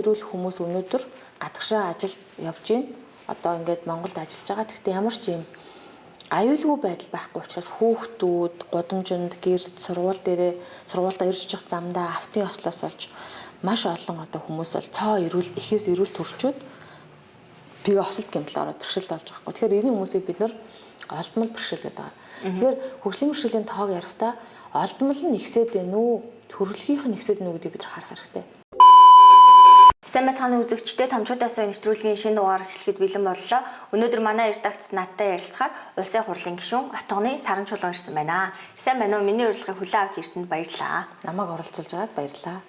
эрүүл хүмүүс өнөөдөр гадагшаа ажилд явж байна. Одоо ингээд Монголд ажиллаж байгаа. Гэхдээ ямар ч юм аюулгүй байдал байхгүй учраас хүүхдүүд гудамжинд гэрд сургуультай ирж явах замдаа автын ослоос болж маш олон одоо хүмүүс бол цоо эрүүл ихээс эрүүл төрчөөд тэгээ осолт гэмтэл ороод бэрхшээлд болж байгаа байхгүй. Тэгэхээр энэ хүмүүсийг бид нар олдмол бэрхшээл гэдэг байгаа. Тэгэхээр хөгжлийн бэрхшээлийн тоог ярихдаа олдмол нь ихсээд байна уу, төрөлхийнх нь ихсээд байна уу гэдгийг бид харах хэрэгтэй. Сайн байцгааны үзэгчдээ томчуудаас нэвтрүүлгийн шинэ дугаар эхлэхэд бэлэн боллоо. Өнөөдөр манай редакцт надтай ярилцахаар улсын хурлын гишүүн Отгоны Саран Чулуун ирсэн байна. Сайн байна уу? Миний урилгыг хүлээн авч ирсэнд баярлалаа. Намайг оролцуулж байгаад баярлалаа.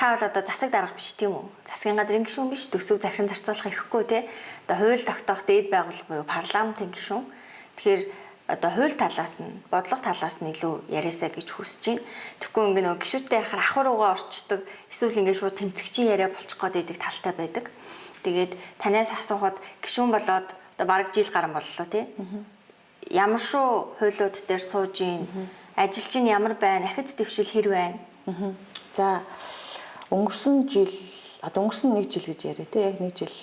Та бол одоо засаг дарга биш тийм үү? Засгийн газрын гишүүн биш, төсөв захиран зарцуулах эрхгүй те. Одоо хууль тогтоох дээд байгууллага буюу парламентын гишүүн. Тэгэхээр одоо хууль талаас нь, бодлого талаас нь илүү яриасаа гэж хүсэж байна. Тэгэхгүй ингээ нөгөө гишүүтэй ярихаар ахвар руугаа орчдөг, эсвэл ингээ шууд тэмцэгчийн яриа болчих гээд байдаг талтай байдаг. Тэгээд танаас асуухад гишүүн болоод одоо бараг жил гарan боллоо тий. Ямар шүү хуулиуд дээр сууж ийн, ажил чинь ямар байна, ахиц дэвшил хэр байна? За өнгөрсөн жил одоо өнгөрсөн 1 жил гэж яриа тий. Яг 1 жил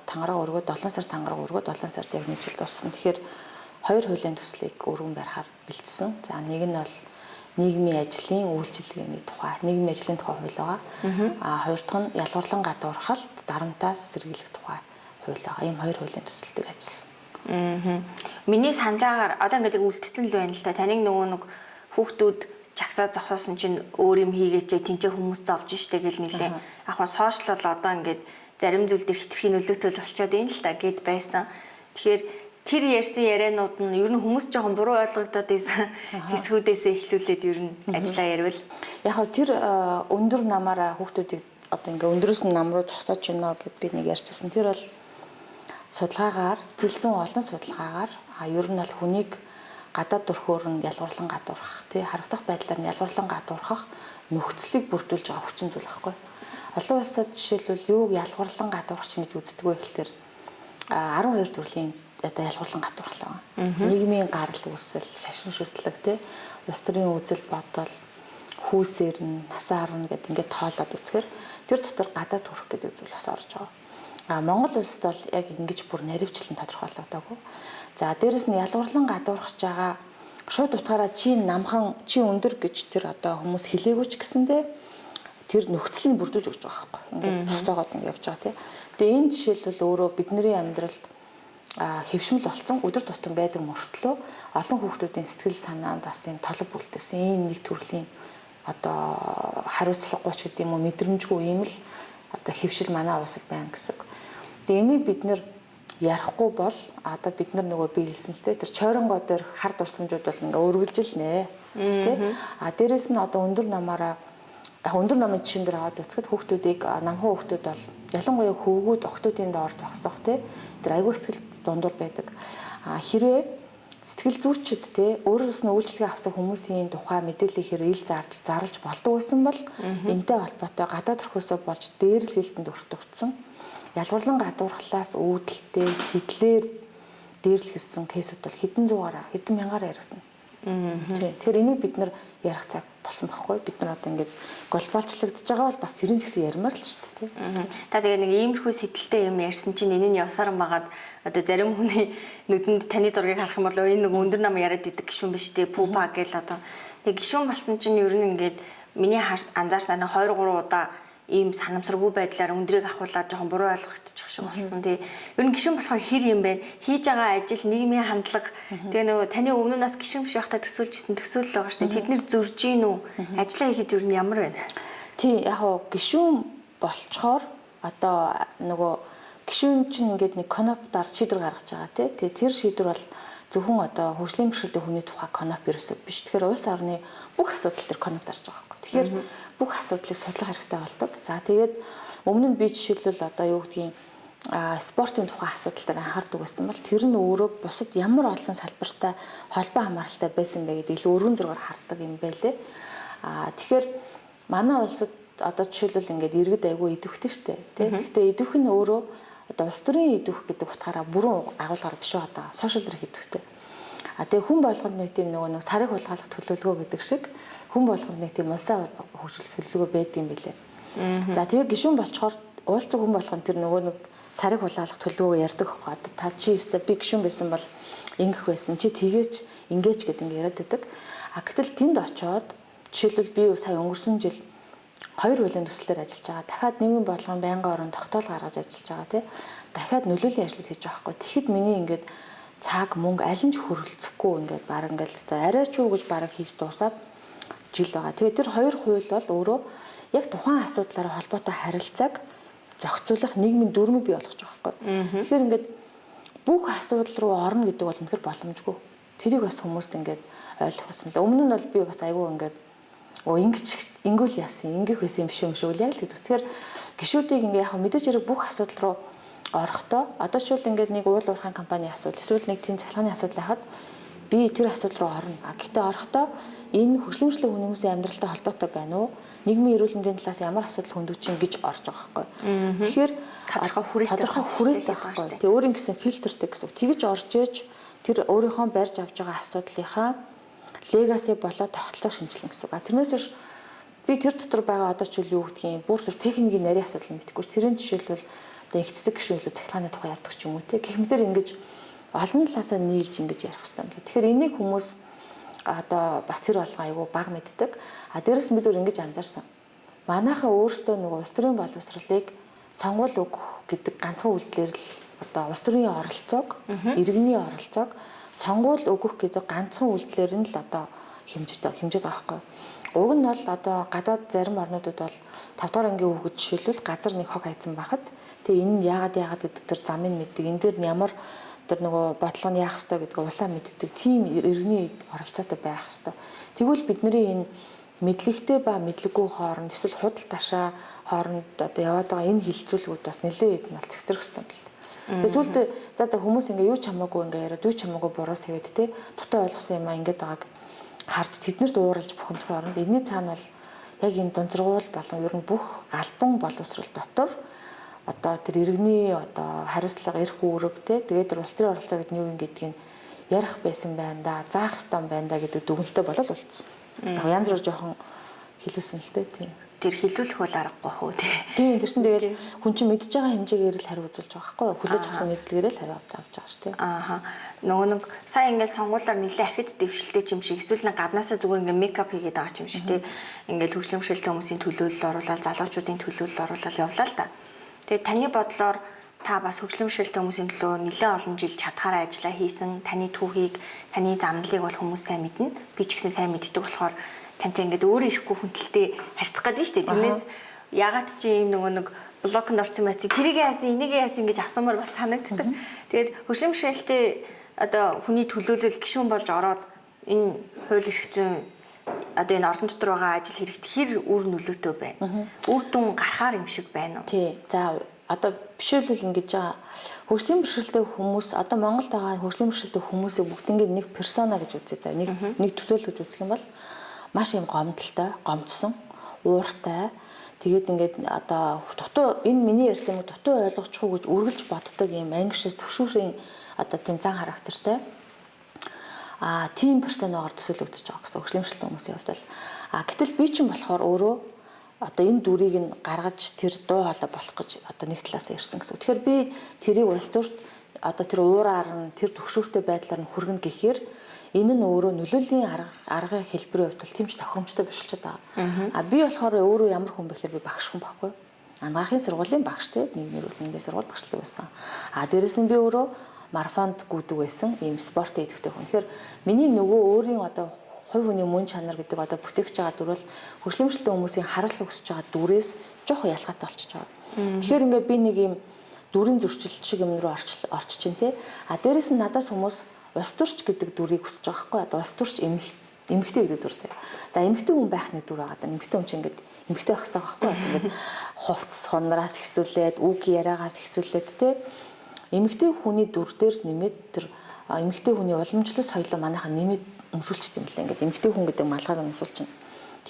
тангараг өргөд 7 сар тангараг өргөд 7 сард яг 1 жил дууссан. Тэгэхээр 2 хуулийн төслийг өргөн барихаар бэлдсэн. За нэг нь бол нийгмийн ажлын үйлчилгээний тухай, нийгмийн ажлын тухай хууль байгаа. Хоёр дахь нь ялгуурлан гадуурхалт, дарамтаас сэргийлэх тухай хууль байгаа. Ийм 2 хуулийн төсөл дээр ажилласан. Миний санджаагаар одоо ингээд үлдсэн л байна л да. Таныг нөгөө нэг хүүхдүүд чагсаа зогсоосон чинь өөр юм хийгээч тэнцээ хүмүүс зовж штэ гэл нэлээ. Яг хаа сошиал бол одоо ингээд зарим зүйл дээр хитрхийн нөлөөтэй болчиход юм л да гэд байсан. Тэгэхээр тэр ярьсан ярианууд нь ер нь хүмүүс жоохон буруу ойлгогдоод байсан хэсгүүдээсээ эхлүүлээд ер нь ажиллаа ярил. Яг хөө тэр өндөр намаараа хүүхдүүдийг одоо ингээ өндөрөөс нь нам руу зогсоож байна гэд би нэг ярьчихсан. Тэр бол судалгаагаар сэтгэл зүйн олон судалгаагаар ер нь бол хүнийг гадаад төрхөөр нь ялгуурлан гадуурхах тий харагдах байдлаар нь ялгуурлан гадуурхах нөхцөлийг бүрдүүлж байгаа хүчин зүйл байхгүй. Олон улсад жишээлбэл юуг ялгуурлан гадуурхах гэж үздэг вэ гэхээр 12 төрлийн одоо ялгуурлан гадуурхлаа. Нийгмийн гарал үүсэл, шашин шүтлэг тий улс төрийн үзэл бодол, хүүсээр нь, насаар нь гэдэг ингээд тоолоод үзэхээр тэр дотор гадаад төрх гэдэг зүйл бас орж байгаа. Монгол улсад бол яг ингэж бүр наривчлан тодорхойлогдоогүй. За дээрэс нь ялгуурлан гадуурхаж байгаа шууд утгаараа чи намхан, чи өндөр гэж тэр одоо хүмүүс хэлээгүй ч гэсэндээ тэр нөхцөлийг бүрдүүлж өгч байгаа байхгүй. Ингээд цосоогоод ингээд явж байгаа тий. Тэгээ энэ жишээлбэл өөрөө бидний амьдралд хэвшмэл болсон өдөр тутам байдаг мөртлөө олон хүүхдүүдийн сэтгэл санаанд бас юм толб үлдээсэн ийм нэг төрлийн одоо хариуцлагагүй ч гэдэг юм уу мэдрэмжгүй ийм л одоо хэвшил манай улсад байна гэсэн. Тэгээ энийг бид нэр ярихгүй бол одоо бид нар нөгөө би хэлсэн л дээ тэр чойронгоо дээр хар дурсамжууд бол ингээ өргөлжилнэ тий. Дээрэс нь одоо өндөр намаараа өндөр намын жишээн дээр аваад үзэхэд хүүхдүүдийг намхан хүүхдүүд бол ялангуяа хөвгүүд октоодын доор зогсох тий тэр аягүй сэтгэл дундуур байдаг. Хэрвээ сэтгэл зүйчид тий өөрөөс нь үйлчлэгээ авсан хүмүүсийн тухай мэдээллийг ил зарлж болдог байсан бол энтэй холбоотой гадаад төрхөөсөө болж дээрлэл хэлтэнд өртөгдсөн ялгуурлан гадуурхлаас үүдэлтэй сэтлэр дээрлэхсэн кейсүүд бол хэдэн зугаараа хэдэн мянгаар яригдана. Тэгэхээр энийг бид нар ярих цаг болсон байхгүй. Бид нар одоо ингээд глобалчлагдж байгаа бол бас тэрийн гэсэн ярмаар л шүү дээ. Та тэгээ нэг иймэрхүү сэтэлтэй юм ярьсан чинь энэ нь явсаран байгаад одоо зарим хүний нүдэнд таны зургийг харах юм бол энэ нэг өндөр нам яриад идэг гişүн биш дээ. Пупа гэл одоо тэг гişүн болсон чинь ер нь ингээд миний анзаарснаар 2 3 удаа ийм санамсаргүй байдлаар өндрийг ахуулаад жоохон буруу ойлгогдчих шиг болсон. Тэгээ ер нь гişүн болохоор хэр юм бэ? Хийж байгаа ажил, нийгмийн хандлага тэгээ нөгөө таны өмнөөс гişүн биш байхдаа төсөөлжсэн төсөөлөл байгаа шүү дээ. Тэд нэр зурж гин үү? Ажлаа хийхэд ер нь ямар байна? Тий, яг хоо гişүн болцохоор одоо нөгөө гişүн чинь ингээд нэг коноптаар шийдвэр гаргаж байгаа тий. Тэгээ тэр шийдвэр бол зөвхөн одоо хөгжлийн бэрхшээлтэй хүний тухай коноп ерөөсөө биш. Тэгэхээр улс орны бүх асуудал төр коноп дарж байгаа байхгүй. Тэгэхээр бүх асуудлыг судлах хэрэгтэй болдог. За тэгээд өмнө нь би жишээлбэл одоо юу гэдгийг спортын тухай асуудал дээр анхаардаг байсан бол тэр нь өөрөө бусад ямар олон салбартай холбоо хамааралтай байсан бэ гэдэг илүү өргөн зургаар хардаг юм байлээ. Тэгэхээр манай улсад одоо жишээлбэл ингээд иргэд айгүй идэвхтэй штэ тий. Гэхдээ идэвх нь өөрөө одоо улс төрийн идэвх гэдэг утгаараа бүрэн агуулгаар биш байгаа. Сошиал дээр идэвхтэй. Тэгээ хүн болгонд нэг тийм нэг сарыг хулгайлах төлөвлөгөө гэдэг шиг хүн болгонд нэг тийм улсаа хөгжүүлэх төлөвлөгөө байдаг юм билээ. За тэгээ гишүүн болчоор уулзах хүн болгонд тэр нэг царыг хулгайлах төлөвлөгөө ярьдаг байхгүй. Одоо та чи өстө би гишүүн байсан бол ингэх байсан. Чи тгээч ингээч гэдэг ингэ яриад байдаг. Гэтэл тэнд очоод жишээлбэл би сая өнгөрсөн жил 2 хуулийн төслөөр ажиллаж байгаа. Дахиад нийгмийн бодлогын байнгын орон тогтоол гаргаж ажиллаж байгаа тий. Дахиад нөлөөллийн ажлыг хийж байгаа байхгүй. Тэгэхэд миний ингээд цаг мөнгө аль нь ч хөрөлцөхгүй ингээд баг ингээд л арай ч юу гэж баг хийж дуусаад жил байгаа. Тэгээ тэр 2 хууль бол өөрөө яг тухайн асуудлаараа холбоотой харилцааг зохицуулах нийгмийн дүрмийг бий болгож байгаа байхгүй. Тэгэхээр ингээд бүх асуудал руу орно гэдэг бол үнэхээр боломжгүй. Тэрийг бас хүмүүст ингээд ойлгох байсан л. Өмнө нь бол би бас айгүй ингээд ингүүл яасан, ингэх байсан юм биш юм шиг л яг л гэдэг. Тэгэхээр гишүүдийг ингээд яг мэдээж хэрэг бүх асуудал руу орохдоо одоо жишээл ингээд нэг уул уурхайн компани асуудал эсвэл нэг тийм цалгааны асуудал байхад би тэр асуудал руу орно. Гэхдээ орохдоо энэ хөгжлийн хүмүүсийн амьдралтай холбоотой байна уу? Нийгмийн эрүүл мэндийн талаас ямар асуудал хөндөгчин гэж орж байгаа байхгүй. Тэгэхээр тодорхой хүрээтэй байхгүй. Тэгээ өөрийн гэсэн фильтртэй гэсэн. Тэгж орж ээж тэр өөрийнхөө барьж авч байгаа асуудлынхаа легаси болоод тогтолцоог шинжилнэ гэсэн. Тэрнээс биш би тэр дотор байгаа одоо ч юу гэдгийг бүр тэр техникийн нарийн асуудал мэдхгүй. Тэрийн жишээлбэл одоо их цэцэг гişүүлээ цахилгааны тухай ярьдаг ч юм уу те. Гэх мэтэр ингэж олон талаасаа нийлж ингэж ярих хэрэгтэй юм байна. Тэгэхээр энийг хүмүүс одоо бас тэр болгоо айгүй баг мэддэг. Дээрэс нь би зөв ингэж анзаарсан. Манайхаа өөрсдөө нэг улс төрийн боловсролыг сонгуул өгөх гэдэг ганцхан үйлдэлээр л одоо улс төрийн оролцоог, иргэний оролцоог сонгуул өгөх гэдэг ганцхан үйлдэлээр нь л одоо хэмжиж байгаа байхгүй. Уг нь бол одоо гадаад зарим орнуудад бол 5 дугаар ангийн хүүхэд жишээлбэл газар нэг хог хайцсан байхад тэгээ энэ нь яагаад гэдэг тэр замыг мэддэг. Энэ дээр нь ямар тэр нөгөө бодлого нь яах ёстой гэдгийг улаан мэддэг. Тийм иргэний оролцоотой байх ёстой. Тэгвэл бидний энэ мэдлэгтэй ба мэдлэггүй хооронд эсвэл худал ташаа хооронд одоо яваад байгаа энэ хилцүүлгүүд бас нэлээд нь бол цэгцэрх ёстой юм байна. Эсвэл за хүмүүс ингээ юу ч хамаагүй ингээ яриад юу ч хамаагүй буруу сэвэд те дутаа ойлгосон юм а ингээд байгааг харж тэднэрт ууралж бухимдах оронд энэний цаана бол яг энэ дунджргуул болон ер нь бүх албан боловсрол дотор одоо тэр иргэний одоо хариуцлага эрх үүрэг тэгээд улс төрийн оролцоо гэдэг нь юу юм гэдгийг ярих байсан байна да заах ёстой юм байна да гэдэг дүгнэлттэй болол болцсон. Яг янз бүр жоохон хэлүүлсэн л тийм. Тэр хилүүлэх бол аргагүй хөө тийм. Тэр чинь тэгэл хүн чинь мэдж байгаа хэмжээгээр л хариу үзүүлж байгаа байхгүй юу? Хүлээж авсан мэдлэгээр л хариу авч байгаа шүү дээ. Нөгөө нэг сайн ингээл сонгуулаар нэлээ ахиц дэвшилтэй юм шиг эсвэл нэг гаднаасаа зүгээр ингээ мейкап хийгээд байгаа юм шиг те. Ингээл хөгжлөмшөлтэй хүмүүсийн төлөөлөл оруулаад залуучуудын төлөөлөл оруулаад явлаа л да. Тэгээд таны бодлоор та бас хөгжлөмшөлтэй хүмүүсийн төлөө нэлээд олон жил чадхаараа ажиллаа хийсэн. Таны түүхийг, таны замналыг бол хүмүүс сайн мэднэ. Би ч гэсэн сайн мэддэг болохоор тантай ингээд өөрөө ирэхгүй хүндэлтэй харьцах гэдэг нь шүү дээ. Тэрнээс ягаад чи ийм нөгөө нэг блокнд орсон байцыг тэрийг яасан, энийг яасан гэж асуумаар бас санагддаг. Тэгээд хөгжлөмшөлтэй одоо хүний төлөөлөл гишүүн болж ороод энэ хууль эрх зүйн одоо энэ орон дотор байгаа ажил хэрэгт хэр үр нөлөөтэй байна. Үр дүн гарахаар юм шиг байна уу? Тий. За одоо бишээлбэл ингэж байгаа хөгжлийн бэрхшээлтэй хүмүүс одоо Монголд байгаа хөгжлийн бэрхшээлтэй хүмүүсийг бүгднийг нэг персона гэж үзье. За нэг төсөөл гэж үзэх юм бол маш юм гомдолтой, гомдсон, ууртай. Тэгээд ингээд одоо дутуу энэ миний ярьсан юм дутуу ойлгочихгүй гэж үргэлж боддог юм ангишс төвшүүрийн одоо тийм зан характертай. Тийм персонагаар төсөөлөгдөж байгаа гэсэн хөгжлөмшөлтэй хүмүүсийн хувьд л. Гэтэл би чинь болохоор өөрөө одоо энэ дүрийг нь гаргаж тэр дуу хоолой болох гэж одоо нэг талаас ирсэн гэсэн. Тэгэхээр би тэрийг улс төрт одоо тэр уураар нь тэр төвшүүртэй байдлаар нь хүргэнэ гэхээр энэ нь өөрөө нөлөөлийн аргын хэлбэрийн хувьд бол тэмч тохиромжтой биш болчиход байгаа. Би болохоор өөрөө ямар хүн бэ гэхээр би багш хүн байхгүй. Анагаахын сургуулийн багш те нийгмийн эрүүл мэндийн сургууль багшлаг байсан. Дээрэс нь би өөрөө марафонд гүйдэг байсан ийм спорт идэвхтэй хүн. Тэгэхээр миний нөгөө өөрийн одоо хувь хүний мөн чанар гэдэг одоо бүтээгч байгаа дүр бол хөгжлөмшөлтэй хүмүүсийн харуулахыг хүсэж байгаа дүрээс жоохон ялгаатай болчихж байгаа. Тэгэхээр ингээд би нэг ийм дүрийн зөрчил шиг юм руу орч чинь те. Дээрэс нь надаас хүмүүс улс төрч гэдэг дүрийг хүсэж байгаа хгүй. Одоо улс төрч эмэгтэй гэдэг дүр заяа. За эмэгтэй хүн байхны дүр байгаа. Одоо эмэгтэй хүн чинь ингээд эмэгтэй байх хэрэгтэй байхгүй. Тэгээд хувцс хонораас ихсүүлээд үг яриагаас ихсүүлээд те. Эмэгтэй хүний дүр дээр нэмээд тэр эмэгтэй хүний уламжлал соёлоо манайхаа нэмээд өмсүүлчих юм лээ. Ингээд эмэгтэй хүн гэдэг малгайг өмсүүлчихнэ.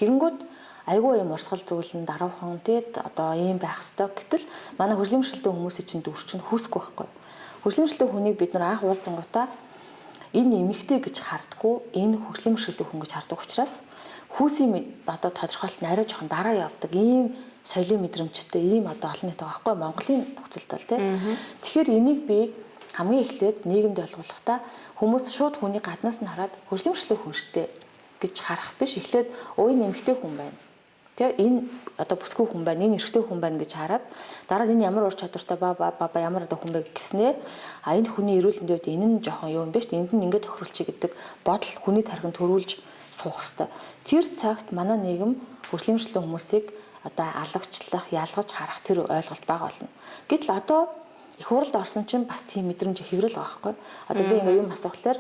Тэгэнгүүт айгүй юм урсгал зүйлэн даруухан те одоо ийм байх хэрэгтэй. Гэтэл манай хөгжлийн бэрхшээлтэй хүмүүсийн чинь дүр чинь хүүсэхгүй байхгүй. Хөгжлийн бэрхшээлтэй хүнийг бид нар анх уулзсангуудаа энэ эмэгтэй гэж хардггүй, энэ хөгжлийн бэрхшээлтэй хүн гэж хардаг учраас хүүсийн одоо тодорхойлолт нь арай жоохон дараа явдаг. Ийм соёлын мэдрэмжтэй, ийм одоо олон нийт байгаа байхгүй Монголын нөхцөлд бол тийм. Тэгэхээр энийг би хамгийн эхлээд нийгэмд ойлгуулахдаа хүмүүс шууд хүний гаднаас нь хараад хөгжлийн бэрхшээлтэй хүн штэ гэж харах биш. Эхлээд энэ эмэгтэй хүн байна. Тэгээ энэ одоо бүсгүй хүн байна, энэ эрэгтэй хүн байна гэж хараад дараа нь энэ ямар ур чадвартай баба ямар одоо хүн бэ гэснээр энэ хүний эрүүл мэндийн хувьд энэ нь жоохон юу юм бэ шүү дээ. Энд нь ингээд тохируулчих гэдэг бодол хүний тархинд төрүүлж суух хэрэгтэй. Тэр цагт манай нийгэм хөгжлийн бэрхшээлтэй хүмүүсийг одоо алагчлах, ялгаж харах тэр ойлголт бага болно. Гэтэл одоо их хуралд орсон чинь бас тийм мэдрэмж хэврэл байгаа байхгүй. Одоо би ингээд юм асуухлаар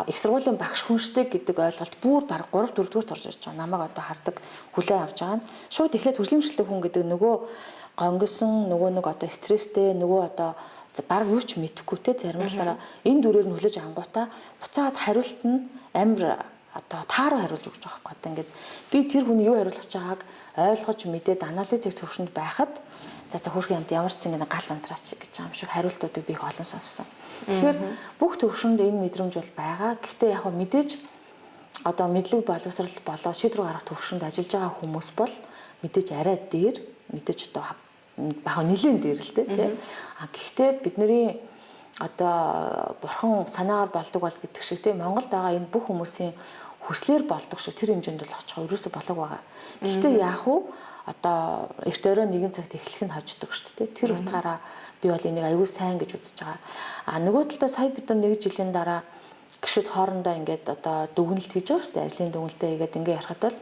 их сургуулийн багш хүнштэй гэдэг ойлголт бүр баг 3 4 дугаарт орж ирж байгаа. Намайг одоо хардаг, хүлээн авч байгаа нь шууд эхлээд хөгжлийн бэрхшээлтэй хүн гэдэг нөгөө гонгисон, нөгөө нэг одоо стресстэй, нөгөө одоо баг юу ч мэдэхгүй те зарим талаараа энэ дүрээр нь хүлээж ангуудаа буцаад хариулт нь амар одоо тааруу хариулж өгч байгаа байхгүй. Одоо ингээд би тэр хүний юу хариулах гэж байгааг ойлгож мэдээд анализыг төвшөнд байхад за хөрх юмд ямар ч зингийн гал унтраач гэж байгаа юм шиг хариултуудыг би их олон сонссон. Тэгэхээр бүх төвшөнд энэ мэдрэмж бол байгаа. Гэхдээ яг мэдээж одоо мэдлэг боловсрал болоо шийдвэр гаргах төвшөнд ажиллаж байгаа хүмүүс бол мэдээж арай дээр мэдээж одоо бага нэлээд дээр л дээ тийм. Гэхдээ бидний одоо бурхан санаагаар болдог бол гэдэг шиг тийм Монголд байгаа энэ бүх хүмүүсийн хүслээр болдог шүү. Тэр хэмжээнд бол очихоо ерөөсө болог байгаа. Гэхдээ яг уу одоо эрт өрөө нэгэн цагт эхлэх нь хождог шүү дээ. Тэр утгаараа би бол энийг аягүй сайн гэж үзэж байгаа. Нөгөө талдаа сая бид нар нэг жилийн дараа гişүүд хоорондоо ингээд одоо дүгнэлт хийж байгаа шүү дээ. Ажлын дүгнэлтээ хийгээд ингээд ярахад бол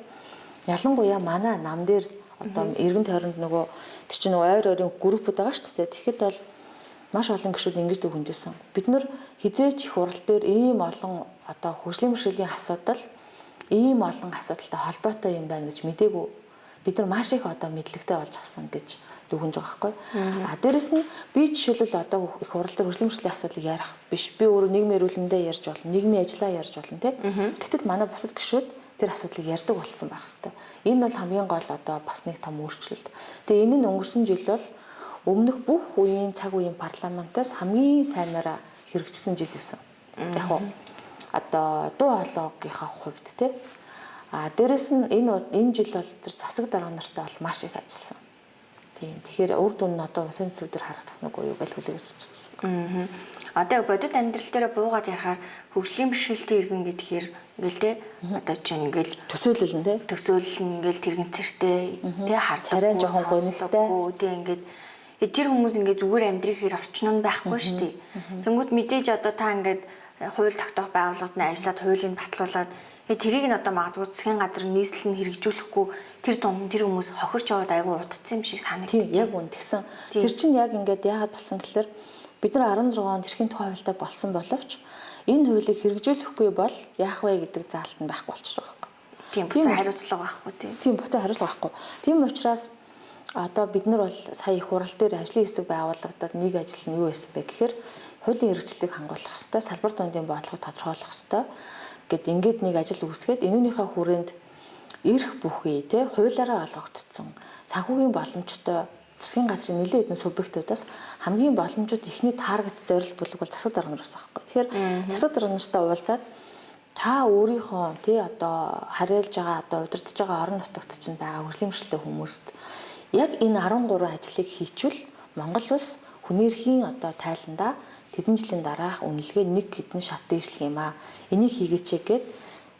ялангуяа манай нам дээр одоо эргэн тойронд нөгөө тэр чинь ойр ойрын группуд байгаа шүү дээ. Тэгэхэд бол маш олон гişүүд ингэж дүгнэжсэн. Бид нар хизээч их хурал дээр ийм олон одоо хөгжлийн бэрхшээлийн асуудал ийм олон асуудалтай холбоотой юм байна гэж мэдээгүй. Бид нар маш их одоо мэдлэгтэй болж авсан гэж дүгнэж байгаа байхгүй. Дээрэс нь би жишээлбэл одоо их хурал дээр хөгжлийн бэрхшээлийн асуудлыг ярих биш. Би өөрөө нийгмийн эрүүл мэндэ ярьж болно, нийгмийн ажиллаа ярьж болно тийм. Гэтэл манай бусад гişүүд тэр асуудлыг ярьдаг болсон байх хэвээр. Энэ бол хамгийн гол одоо бас нэг том өөрчлөлт. Тэгээ энэ нь өнгөрсөн жил бол өмнөх бүх үеийн цаг үеийн парламентаас хамгийн сайнараа хэрэгжсэн жил байсан. Яг уу одоо дуу хоолойгийнхаа хувьд тийм. Дээрэс нь энэ жил бол тэр засаг дарга нартай бол маш их ажилласан. Тийм. Тэгэхээр үр дүн нь одоо улсын төсөв дээр харагдах нэг уу гэж хүлээгдэж байна. Одоо бодит амьдрал дээр буугаад ярахаар хөгжлийн бэрхшээлтэй иргэн гэдгээр ингээл те одоо чинь ингээл төсөөлөл нь те төсөөлөл ингээл тэрэгцэртэй те хар царай жоохон гонигтай те ингээд тэр хүмүүс ингээд зүгээр амьдрэх хэр орчин нь байхгүй шүү дээ. Тэнгүүд мэдээж одоо та ингээд хууль тогтоох байгууллагад нь ажиллаад хуулийг батлуулаад тэрийг нь одоо магадгүй засгийн газар нийслэл нь хэрэгжүүлэхгүй тэр дунд тэр хүмүүс хохирч яваад айгүй удцсан юм шиг санагдчих. Тийм яг үн тэгсэн. Тэр чинь яг ингээд яагаад болсон гэхээр бид нар 16 онд эрхийн тухай хуультай болсон боловч энэ хуулийг хэрэгжүүлэхгүй бол яах вэ гэдэг заалт нь байхгүй болчихж байгаа юм. Тийм буцаа хариуцлага байхгүй тийм. Тийм буцаа хариуцлага байхгүй. Тийм учраас одоо бид нар бол сая их хурал дээр ажлын хэсэг байгуулагдаад нэг ажил нь юу байсан бэ гэхээр хуулийн хэрэгжлийг хангуулах хэрэгтэй, салбар дундын бодлогыг тодорхойлох хэрэгтэй гэд ингээд нэг ажил үүсгээд энүүнийхээ хүрээнд эрх бүхий те хуулиараа олгогдсон санхүүгийн боломжтой засгийн газрын нэлээд хэдэн субъектуудаас хамгийн боломжит ихний таргет зорилт бүлэг бол засаг дарга нараас байхгүй. Тэгэхээр засаг дарга нартай уулзаад та өөрийнхөө тий одоо харьяалж байгаа одоо удирдах байгаа орон нутагт чинь байгаа хөгжлийн бэрхшээлтэй хүмүүст яг энэ 13 ажлыг хийчвэл Монгол улс хүний эрхийн одоо тайландаа тэдэн жилийн дараах үнэлгээ нэг хэдэн шат дээшлэх юм аа. Энийг хийгээч гээд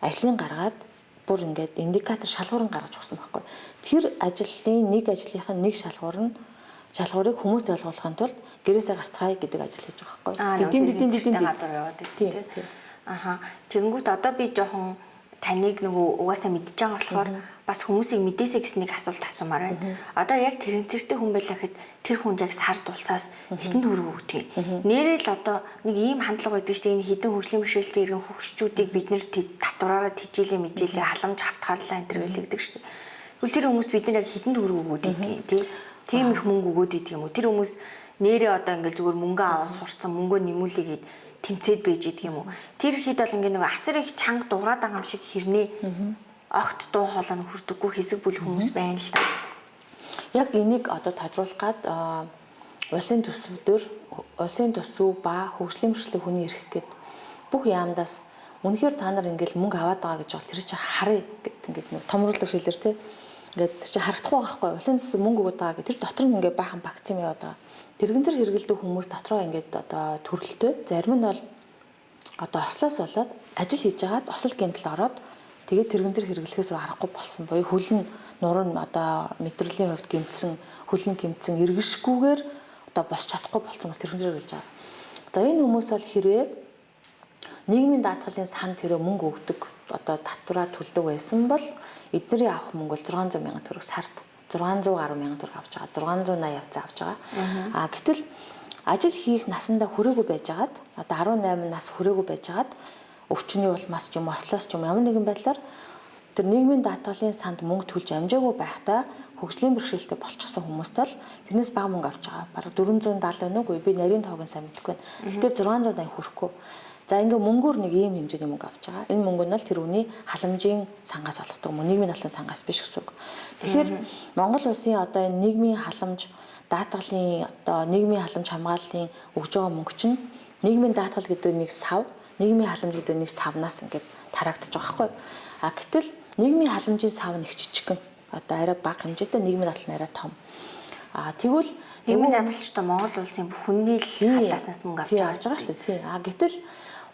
ажлын гаргаад бүр ингээд индикатор шалгуурын гаргаж өгсөн байхгүй. Тэр ажлын нэг ажлынхаа нэг шалгуурыг хүмүүст ойлгуулахын тулд гэрээсээ гарцгаая гэдэг ажил хийж байгаа байхгүй. Тэдийн газар яваад байсан тийм. Аха. Тэгэнгүүт одоо би жоохон таныг нөгөө угаасаа мэдж байгаа болохоор бас хүмүүсийг мэдээсэй гэснийг асуулт асуумаар байна. Одоо яг тэрэгцэртэй хүн байлаа гэхэд тэр хүнд яг сар дулсаас хитэн төгрөг өгдөг. Нэрэл одоо нэг ийм хандлага байдаг шүү дээ. Энэ хитэн хөгжлийн бэрхшээлтэй иргэн хөгжчүүдийг бид нэр татвараараа тижээлээ мэжээлээ халамж автгаарлаа энэ төр гэлэгдэг шүү дээ. Тэгвэл тэр хүмүүс бид нар яг хитэн төгрөг өгөөд идэх тийм. Тийм их мөнгө өгөөд идэх юм уу? Тэр хүмүүс нэрээ одоо ингээл зүгээр мөнгө аваад сурцсан мөнгөө нэмүүлээгээд тэмцээд байж идэг юм уу? Тэр хэд бол ингээ нэг асар их чанга дуурайд байгаа юм шиг хэрнээ огт дуу хоолой нь хүрдэггүй хэсэг бүл хүмүүс байна л да. Яг энийг одоо тодруулах гад улсын төсөв ба хөгжлийн бэрхшээлтэй хүний эрх гэд бүх яамдаас үнэхээр та нар ингээл мөнгө аваад байгаа гэж бол тэр чинь харъя гэдэг ингээд нэг томруулдаг шилэр тий. Ингээд тэр чинь харагдахгүй байгаа байхгүй. Улсын төсөв мөнгө өгöd байгаа гэх тэр дотор нь ингээд баахан багц юм яваад байгаа. Тэрэгэн зэр хэрэгэлдэг хүмүүс дотроо ингээд одоо төрөлтөө зарим нь бол одоо ослоос болоод ажил хийж байгаад осол гэмтэл ороод тэгээд тэрэгэн зэр хэрэглэхээс аргагүй болсон. Буюу хөлн нуруу одоо мэдрэлийн хувьд гэмтсэн, хөлн гэмтсэн эргэшгүйгээр одоо босч чадахгүй болсон бас тэрэгэн зэр хэрэглэж байгаа. За энэ хүмүүс бол хэрвээ нийгмийн даатгалын санд тэрөө мөнгө өгдөг одоо татвараа төлдөг байсан бол эдний авах мөнгө бол 600 сая төгрөг сард 600 гаруй мянган төгрөг авч байгаа 680 явцаа авч байгаа. Гэтэл ажил хийх насандаа хүрээгүй байжгаад одоо 18 нас хүрээгүй байжгаад өвчний улмаас ч юм уу ослоос ч юм ямар нэгэн байдлаар тэр нийгмийн даатгалын санд мөнгө төлж амжаагүй байхдаа хөгжлийн бэрхшээлтэй болчихсон хүмүүст бол тэрнээс бага мөнгө авч байгаа. Бараг 470 байна уу? Би нарийн тоог нь сайн мэдэхгүй байна. Гэхдээ 680 хүрэхгүй. За ингээ мөнгөөр нэг ийм хэмжээний мөнгө авч байгаа. Энэ мөнгө нь л тэр үний халамжийн сангаас олгодог юм уу? Нийгмийн даатгалын сангаас биш гэсэн үг. Тэгэхээр Монгол улсын одоо энэ нийгмийн халамж даатгалын одоо нийгмийн халамж хамгааллын өгж байгаа мөнгө чинь нийгмийн даатгал гэдэг нэг сав, нийгмийн халамж гэдэг нэг савнаас ингээд тараагдчих байгаа байхгүй. Гэтэл нийгмийн халамжийн сав нэг жижигхэн одоо арай бага хэмжээтэй, нийгмийн даатгал нь арай том. Тэгвэл нийгмийн даатгалчтай Монгол улсын бүх хүний л халааснаас мөнгө авч байгаа шүү дээ. Тийм. Гэтэл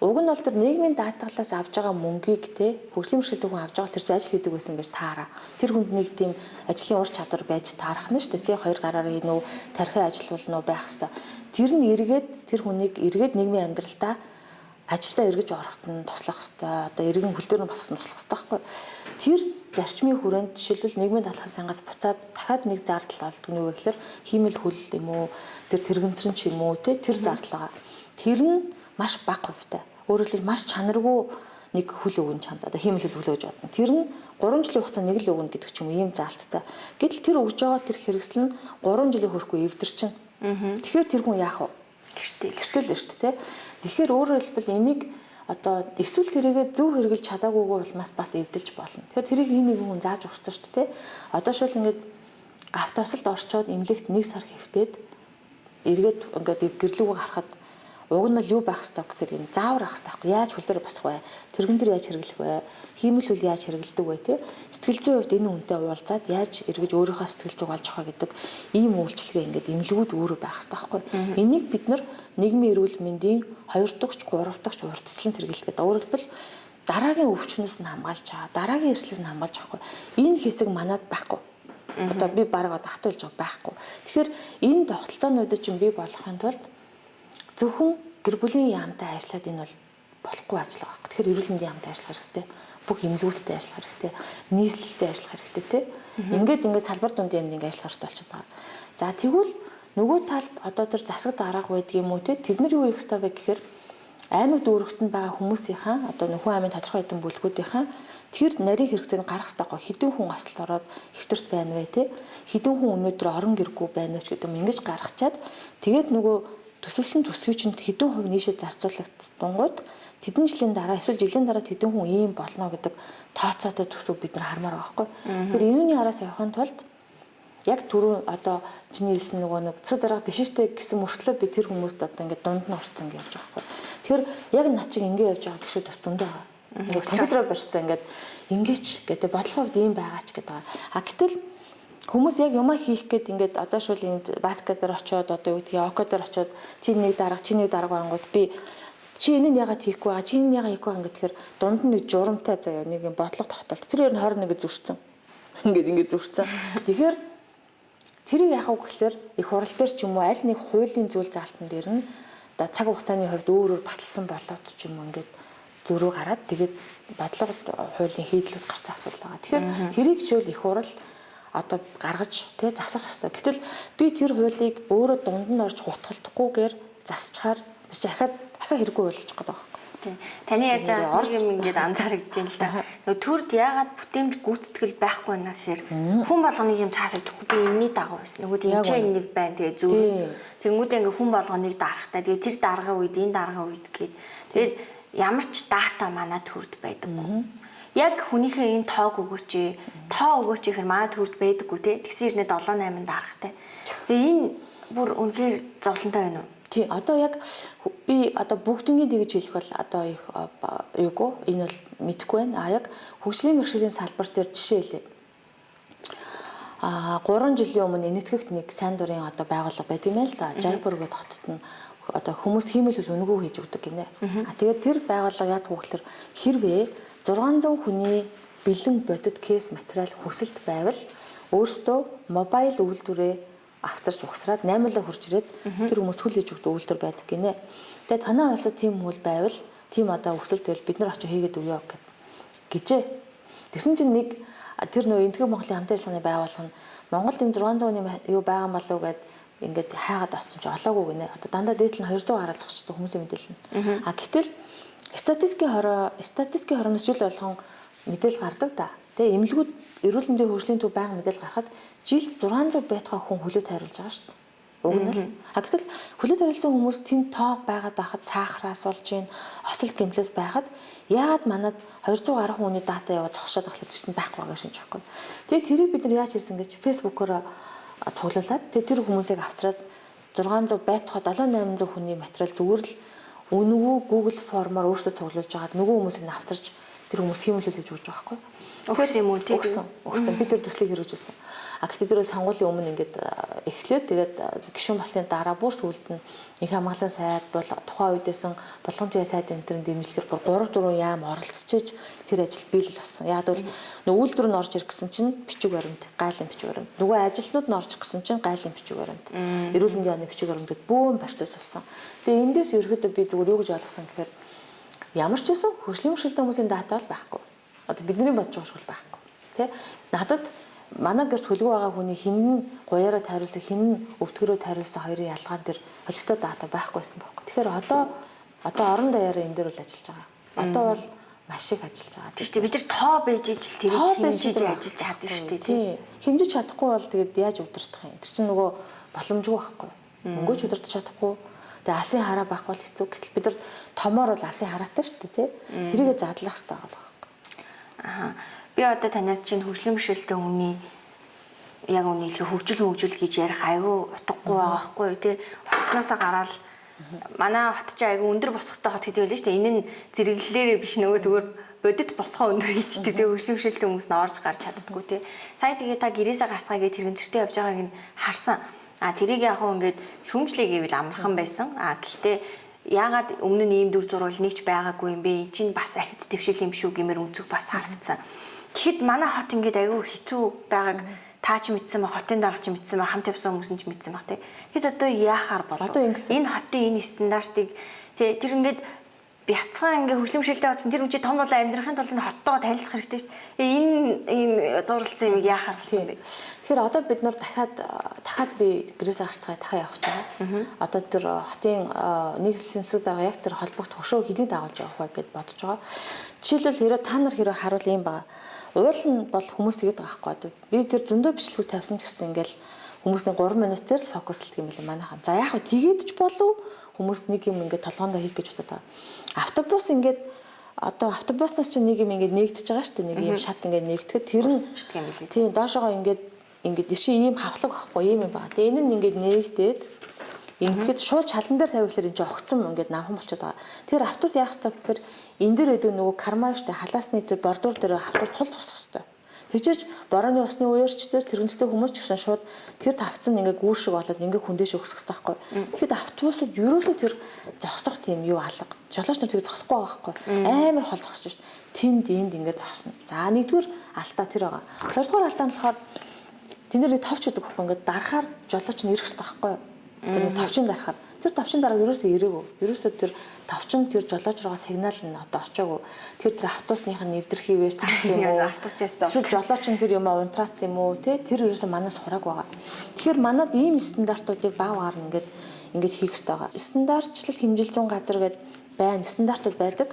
уг нь бол тэр нийгмийн даатгалаас авж байгаа мөнгийг те хөгжлийн бэрхшээлтэй хүн авж байгаа тэр чинь ажил хийдэг байсан байж таараа. Тэр хүнд нэг тийм ажлын ур чадвар байж таарах нь шүү дээ. Тий хоёр гараараа хийнэ үү, тархи ажилуулна уу байх хэвээр. Тэр нь эргээд тэр хүнийг эргээд нийгмийн амьдралдаа ажилдаа эргэж ороход нь туслах хэвээр. Одоо эргэн хөл дээр нь босоход нь туслах хэвээр байхгүй. Тэр зарчмын хүрээнд жишээлбэл нийгмийн даатгалын сангаас буцаад дахиад нэг зардал олдог нь юу вэ гэхээр хиймэл хөл юм уу, тэр тэрэгэнцрэн ч юм уу те тэр зардал байгаа. Тэр нь маш бага хувьтай. Өөрөөр хэлбэл маш чанаргүй нэг хөл өгөн чамд одоо хиймэл хөл өгж бодно. Тэр нь 3 жилийн хугацаанд нэг л өгнө гэдэг ч юм уу ийм заалттай. Гэтэл тэр өгж байгаа тэр хэрэгсэл нь 3 жилийн хөрөхгүй эвдэрчин. Тэгэхээр тэр хүн яах вэ? Гэртэл шүү дээ. Тэгэхээр өөрөөр хэлбэл энийг одоо эсвэл тэрийгэ зөв хэрэгжилж чадаагүйг бол бас эвдэлж болно. Тэгэхээр тэрийг нэг хүн зааж өгсөн шүү дээ. Одоо шил ингээд автосолд орчоод эмнэлэгт 1 сар хэвтээд эргээд ингээд гэрлүүгөө харахад уг нь л юу байх ёстой гэхээр юм заавар ах хэрэгтэй. Яаж хөл дээр босох вэ? Тэрэгэн дээр яаж хэрэглэх вэ? Хиймэл хөл яаж хэрэглэдэг вэ? Тэ? Сэтгэл зүйн хувьд энэ үнтэй уулзаад яаж эргэж өөрийнхөө сэтгэл зүйг олж авах гэдэг ийм үйлчлэгээ ингээд эмнэлгүүд өөрөө байх хэрэгтэй байхгүй. Энийг бид нар нийгмийн эрүүл мэндийн 2 дахь, 3 дахь урьдчилан сэргийлдэг. Өөрөөр хэлбэл дараагийн өвчнөөс нь хамгаалж байгаа, дараагийн эрсдлээс нь хамгаалж авахгүй. Энэ хэсэг манад байхгүй. Одоо би баг хатуулж байгаа байхгүй. Тэгэхээр энэ тогтолцоонуудыг чинь бий болгохын тулд зөвхөн гэр бүлийн яамтай ажиллаад энэ бол болохгүй ажиллагаа байхгүй. Тэгэхээр эрүүл мэндийн яамтай ажиллах хэрэгтэй. Бүх эмнэлгүүдтэй ажиллах хэрэгтэй. Нийслэлтэй ажиллах хэрэгтэй тий. Ингээд салбар дундын яамд ажиллах хэрэгтэй болчиход байгаа. За тэгвэл нөгөө талд одоо тэр засаг дарга байдаг юм уу тий. Тэд нар юу хийх ёстой вэ гэхээр аймаг дүүрэгтэнд байгаа хүмүүсийнхаа одоо нөхөн аймгийн тодорхой хэдэн бүлгүүдийнхаа тэр нарийн хэрэгцээнд гарах ёстой. Хэдэн хүн асалт ороод хэвтэрт байна вэ тий. Хэдэн хүн өнөөдөр орон гэргүй байна ч гэдэг юм ингэж гаргачаад тэгээд нөгөө төсөвсөн төсвийн чинь хэдэн хувь нийшээ зарцуулагдсангууд тэдэн жилийн дараа эсвэл жилийн дараа тэдэн хүн ийм болно гэдэг тооцоотой төсөв бид нар хармаар байгаа байхгүй. Тэгэхээр энүүний араас явахын тулд яг түрүү одоо чиний хэлсэн нөгөө нэг цэцэг дарга биш штэ гэсэн мөртлөө би тэр хүмүүст одоо ингээд дунд нь орцсон гэж явж байгаа байхгүй. Тэгэхээр яг над чиг ингээд явж байгаа гişүүд бас зөндөө байгаа. Ингээд компьютероор барьцсан ингээд ингээч гэдэг бодлого хувьд ийм байгаа ч гэдэг. Гэтэл хүмүүс яг юмаа хийх гээд ингээд одоо шул энэ баскет дээр очиод одоо юу гэдгийг око дээр очиод чи нэг дарга ангууд би чи энийг яагаад хийхгүй байгаа чи энэ яагаад хийхгүй байгаа гэхээр дунд нь нэг журамтай заяа нэг юм бодлого тогтоолт тэр 21 зүрцэн ингээд зүрцэн тэгэхээр тэрийг яах вэ гэхээр их хурал дээр ч юм уу аль нэг хуулийн зүйл заалтан дээр нь одоо цаг хугацааны хувьд өөрөөр баталсан болоод ч юм уу ингээд зөрүү гараад тэгээд бодлого хуулийн хийдлүүд гарцсан асуудал байгаа. Тэгэхээр тэрийг жишээл их хурал одоо гаргаж тий засах хэрэгтэй. Гэтэл би тэр хуулийг өөрөө дунд нь орж хутгалдахгүйгээр засчаар дахиад хэрэггүй болгож байгаа байхгүй. Тий. Таны ярьж байгаа нэг юм ингээд анзаарэгдэж байна л да. Нөгөө төрд яагаад бүтээмж гүйцэтгэл байхгүй байна гэхээр хүн болгоныг юм цаасаа өгөхгүй би энэний дагуу байсан. Нөгөө тэнцээ нэг байна тэгээ зүр. Тэнгүүдээ ингээд хүн болгоныг дарахтаа тэгээ тэр даргын үед энэ даргын үед гээд тэгээд ямар ч дата манай төрд байдаггүй. Яг хүнийхээ энэ тоог өгөөч. Тоо өгөөч гэхээр манай төрд байдаггүй те. Тэгсэн ирнэ 7 8 дарахтай. Тэгээ энэ бүр үнэхээр зовлонтой байна уу? Тий, одоо яг би одоо бүгднийг тэгж хэлэх бол одоо их юугүй энэ бол мэдэхгүй байна. А яг хөгжлийн мэргэжлийн салбар дээр жишээ хэлээ. 3 жилийн өмнө энэтхэгт нэг сайн дурын одоо байгууллага байт юм л да. Жайпур гэдэг хотод нь одоо хүмүүс хиймэлүүл өнгөө хийж өгдөг гинэ. Тэгээд тэр байгууллага яадаг вэ гэхээр хэрвээ 600 хүний бэлэн бодит кейс материал хүсэлт байвал өөртөө мобайл үйлдвэрээ авцарч угсраад 8 хурж ирээд тэр хүмүүст хөл хийж өгдөг үйлдвэр байдаг гинэ. Тэгээд танай улсад тийм үйл байвал тийм одоо хүсэлт байвал бид нар очиж хийгээд өгье гэжээ. Тэгсэн чинь нэг тэр нөө энтэг Монголын хамт ажиллагааны байгууллага нь Монголд ийм 600 хүний юу байгаа юм болов уу гэд ингээд хайгаад оцсон чи олоогүй гинэ. Одоо дандаа дээдл нь 200 гараад зогсчихдог хүмүүсийн мэдээлэл нь. Гэтэл статистикийн хороноос жил болгон мэдээлэл гардаг да. Тэгээ эмнэлгүүд эрүүл мэндийн хөгжлийн төв байнга мэдээлэл гаргахад жилд 600 байтугай хүн хүлээт хариулж байгаа шүү дээ. Уг нь л. Гэтэл хүлээт хариулсан хүмүүс тэнд тоог байгаад байхад сахараас болж гин осол гэмтлээс байхад яагаад манад 200 гаруй хүний дата яваад зогсоод ахлах гэсэн байхгүй байгаа шинж байхгүй. Тэгээ тэрийг бид нар яаж хийсэн гэж фэйсбүүкээр цуглуулад тэр хүмүүсийг авчраад 600 байтугай 7-800 хүний материал зүгээр л үнэгүй Google формоор өөрсдөө цуглуулж агаад нөгөө хүмүүсийг авчирч тэр хүмүүст хиймэлүүл гэж өгч байгаа байхгүй. Өгсөн юм уу тийм өгсөн. Бид тэр төслийг хэрэгжүүлсэн. Гэхдээ тэр сонгуулийн өмнө ингээд эхлээд тэгээд гишүүн басны дараа бүр сүүлд нь их хамгаалалын сайд бол тухайн үедээсэн болгоомжийн сайд энтрийн дэмжлэгээр бүр 3-4 яам оролцож тэр ажил биелэл болсон. Яг бол нөгөө үйлдвэр нь орж ирэх гэсэн чинь бичиг баримт, гайлын бичиг баримт. Нөгөө ажилтнууд нь орж ирэх гэсэн чинь гайлын бичиг баримт. Эрүүл мэндийн яамны бичиг баримт гэд бүүн процесс болсон. Тэгээ эндээс ерөөдөө би зүгээр юу гэж ойлгосон гэхээр ямар ч байсан хөгжлийн мөршөлтөө хүмүүсийн дата бол байхгүй. Одоо бидний бодож байгаа шиг байхгүй. Тэ? Надад манай гэрт хөлгөө байгаа хүний хин нь гуяраа тариулсан, хин нь өвдгөрөө тариулсан хоёрын ялгаан дээр холигтой дата байхгүй байсан байхгүй. Тэгэхээр одоо орон даяараа энэ дээр үл ажиллаж байгаа. Одоо бол маш их ажиллаж байгаа. Тийм шүү дээ. Бид нар тоо байж ижил тэрийг хэмжиж ажиллаж чаддаг шүү дээ. Тийм. Хэмжиж чадахгүй бол тэгээд яаж удирдах юм? Тэр чинь нөгөө боломжгүй байхгүй. Мөнгөж удирдах чадахгүй. Тэгээ алсын хараа байхгүй бол хэцүү. Гэтэл бид нар томоор бол алсын хараатай шүү дээ, тий? Тэрийгэ задлах хэрэгтэй байгаа. Би одоо танаас чинь хөгжлийн бэрхшээлтэй хүний яг үнэ хөгжил гэж ярих айгүй утгагүй байгаа байхгүй тий. Хоцноосоо гараад манай хот чинь айгүй өндөр босготой хот гэдэг байлээ шүү дээ. Энэ нь зэрэглэлээрээ биш нөгөө зүгээр бодит босгоо өндөр хийчихдээ тий. Хөгжлийн бэрхшээлтэй хүмүүс нь орж гарч чаддаггүй тий. Сая тэгээ та гэрээсээ гарцгаа гээд тэрэгцэртэй явж байгааг нь харсан. Тэрийг яг хөө ингээд шүмжлээ гэвэл амархан байсан. Гэхдээ яагаад өмнө нь ийм дүр зурвал нэгч байгаагүй юм бэ? Энд чинь бас ахиц дэвшил юм шүү гэмээр үнцэг бас харагдсан. Тэгэхэд манай хот ингээд аюу хэцүү байгааг таа ч мэдсэн ба хотын дарга ч мэдсэн ба хамт явсан хүмүүс нь ч мэдсэн баг тий. Тэгэд одоо яахаар болов? Энэ хотын энэ стандартыг тий тэр ингээд бяцхан ингээ хөгжлөмшөлтэй болсон тэр үчи том болоо амьдрахын тулд хоттойгоо танилцах хэрэгтэй шүү дээ. Энэ зурлалсан юм яахаар болсон бэ? Тэгэхээр одоо бид нар дахиад би гэрээсээ гарцгаа дахиад явах гэж байгаа. Одоо тэр хотын нийслэлийн засаг дарга яг тэр холбогд хөшөө хэдий дагуулж явах вэ гэд бодож байгаа. Жишээлбэл хэрэв та нар хэрэв харуул юм байгаа. Уул нь бол хүмүүс тэгээд байгаа байхгүй. Одоо би тэр зөндөө бичлэгүүд тавьсан ч гэсэн ингээл хүмүүсийн 3 минутаар л фокуслдаг юм байна манайхан. За яг хөө тэгээд ч болов хүмүүс нэг юм ингээд толгоондоо хийх гэж бодоод байгаа. Автобус ингээд одоо автобуснаас ч нэг юм ингээд нээгдэж байгаа шүү дээ. Нэг юм шат ингээд нээгдэхэд тэр нь шүү дээ юм билээ. Тийм доошогоо ингээд дэшээ ийм хавлаг байхгүй ийм юм байна. Тэгээ энэ нь ингээд нээгдээд ингээд шууд чалан дээр тавихлаар энэ ч огцом ингээд навхан болчиход байгаа. Тэгэхээр автобус яах ёстой гэхээр энэ дээр өдөө нөгөө кармаа шүү дээ. Халаасны дээр бордуур дээр автобус тул зогсох ёстой. Тэгжээж борооны усны уярч дээр тэрэгцтэй хүмүүс ч гэсэн шууд тэр тавцсан ингээ гүүр шиг болоод ингээ хүндээш өгсөх хэрэгтэй байхгүй. Тэгэхэд автобусууд ерөөсөө тэр зогсох тийм юу алга. Жолооч нар тэг зогсохгүй байгаа байхгүй. Амар хол зогсож шүү дээ. Тэнд энд ингээ зогсно. За нэгдүгээр алдаа тэр байгаа. Хоёрдугаар алдаа нь болохоор тэнд нэг товч өгдөг байхгүй ингээ дарахаар жолооч нь ирэх хэрэгтэй байхгүй. Тэр нэг товчийн дарахаар тэр товчийн дараа ерөөсөө ирээгүй. Ерөөсөө тэр товчин тэр жолооч руугаа сигнал нь одоо очоогүй. Тэр автобусных нь нэвдэрхий вэж такс юм уу? Автобусээс зов. Тэр жолооч нь тэр юм унтрац юм уу? Тэр ерөөсөө манаас хурааг байгаа. Тэгэхээр манад ийм стандартуудыг баагаар ингээд хийх хэрэгтэй байгаа. Стандартчлал хэмжил зүүн газар гэдэг байна. Стандартууд байдаг.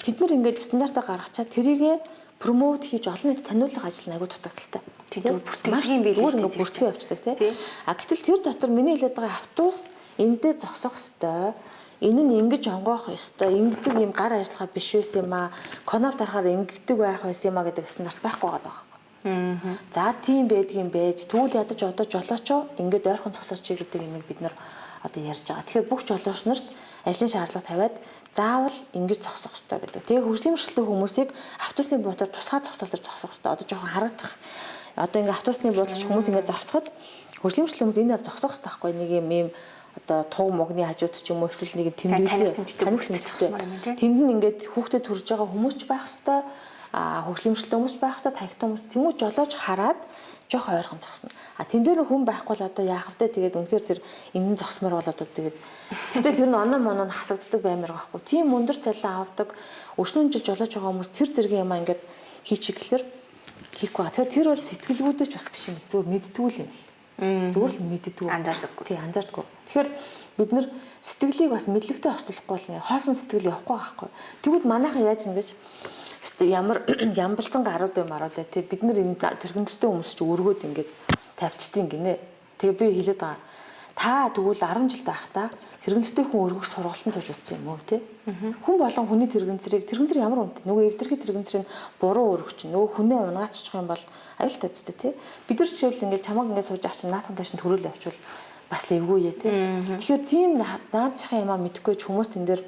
Тэд нар ингээд стандартаа гаргачаад тэрийгэ промоут хийж олон нийтэд таниулах ажил нь аягүй дутагдaltaй. Тийм бүртгэхийн биелэлтэй бүртгэж явчихдаг тий. Гэтэл тэр дотор миний хэлээд байгаа автобус эндээ зогсох ёстой. Энэ нь ингэж онгоох ёстой. Ингэдэг юм гар ажиллагаа биш байсан юм аа. Конов дарахаар ингэдэг байх байсан юм аа гэдэг стандарт байхгүй байгаа байхгүй. За тийм байдгийн байж тэгвэл ядаж одоо жолоочоо ингээд ойрхон зогсооч гэдэг юмыг бид нар одоо ярьж байгаа. Тэгэхээр бүх жолооч нарт ажлын шаардлага тавиад заавал ингэж зогсох хэрэгтэй гэдэг. Тэгээ хөгжлийн бэрхшээлтэй хүмүүсийг автобусны буудаар тусгай зогсоолоор зогсох хэрэгтэй. Одоо жоохон харагдах. Одоо ингээ автобусны буудалч хүмүүс ингээ зогсоход хөгжлийн бэрхшээлтэй хүмүүс энэ зогсох хэрэгтэй байхгүй нэг юм одоо туг мөгний хажууд ч юм уу эсвэл нэг юм тэмдэглээ таних тэмдэгтэй. Тэнд нь ингээд хүүхдэд төрж байгаа хүмүүс ч байх хэрэгтэй. Хөгжлийн бэрхшээлтэй хүмүүс ч байх хэрэгтэй. Таягтай хүмүүс тэмүүж жолоож хараад жоох ойрхон зогсно. Тэн дээр хүн байхгүй л одоо яах вэ? Тэгээд үнэхээр тэр энэ зогсмор бол одоо тэгээд гэтээ тэр нь оноо моноо хасагддаг баймаар байхгүй. Тийм өндөр цалин авдаг өчнөн жил жолоож байгаа хүмүүс тэр зэргийн юм ингээд хийчих гэхэлэр хийхгүй байгаа. Тэгэхээр тэр бол сэтгэлгүүдээ ч бас биш юм л зөв мэддэггүй юм л. Зүгээр л мэддэггүй. Анзаардаггүй. Тий, анзаардаггүй. Тэгэхээр бид нар сэтгэлийг бас мэдлэгтэй хослуулахгүй бол хоосон сэтгэл явахгүй байхгүй. Тэгвэл манайхан яаж ингэж ямар ямбалцан гарууд юм араад тий бид нар энэ тэрэгнэртэй хүмүүс чи өргөөд ингээд тавьчдیں۔ Гинэ. Тэгээ би хэлээд байгаа. Та тэгвэл 10 жил байхдаа тэрэгнэртэй хүн өргөх сургалтын сууж утсан юм уу тий? Хүн болон хүний тэрэгнэрийг тэрэгнэр ямар үнэтэй? Нөгөө эвдэрхий тэрэгнэрийн буруу өргөч нөгөө хүнээ унгаачих юм бол аюултай зү тий? Бид нар жишээл ингээд чамаг ингээд сууж ах чинь наатан тааш төрөөл явуул бас л эвгүй ээ тий? Тэгэхээр тийм наад захын юмаа мэдэхгүй хүмүүс тэн дээр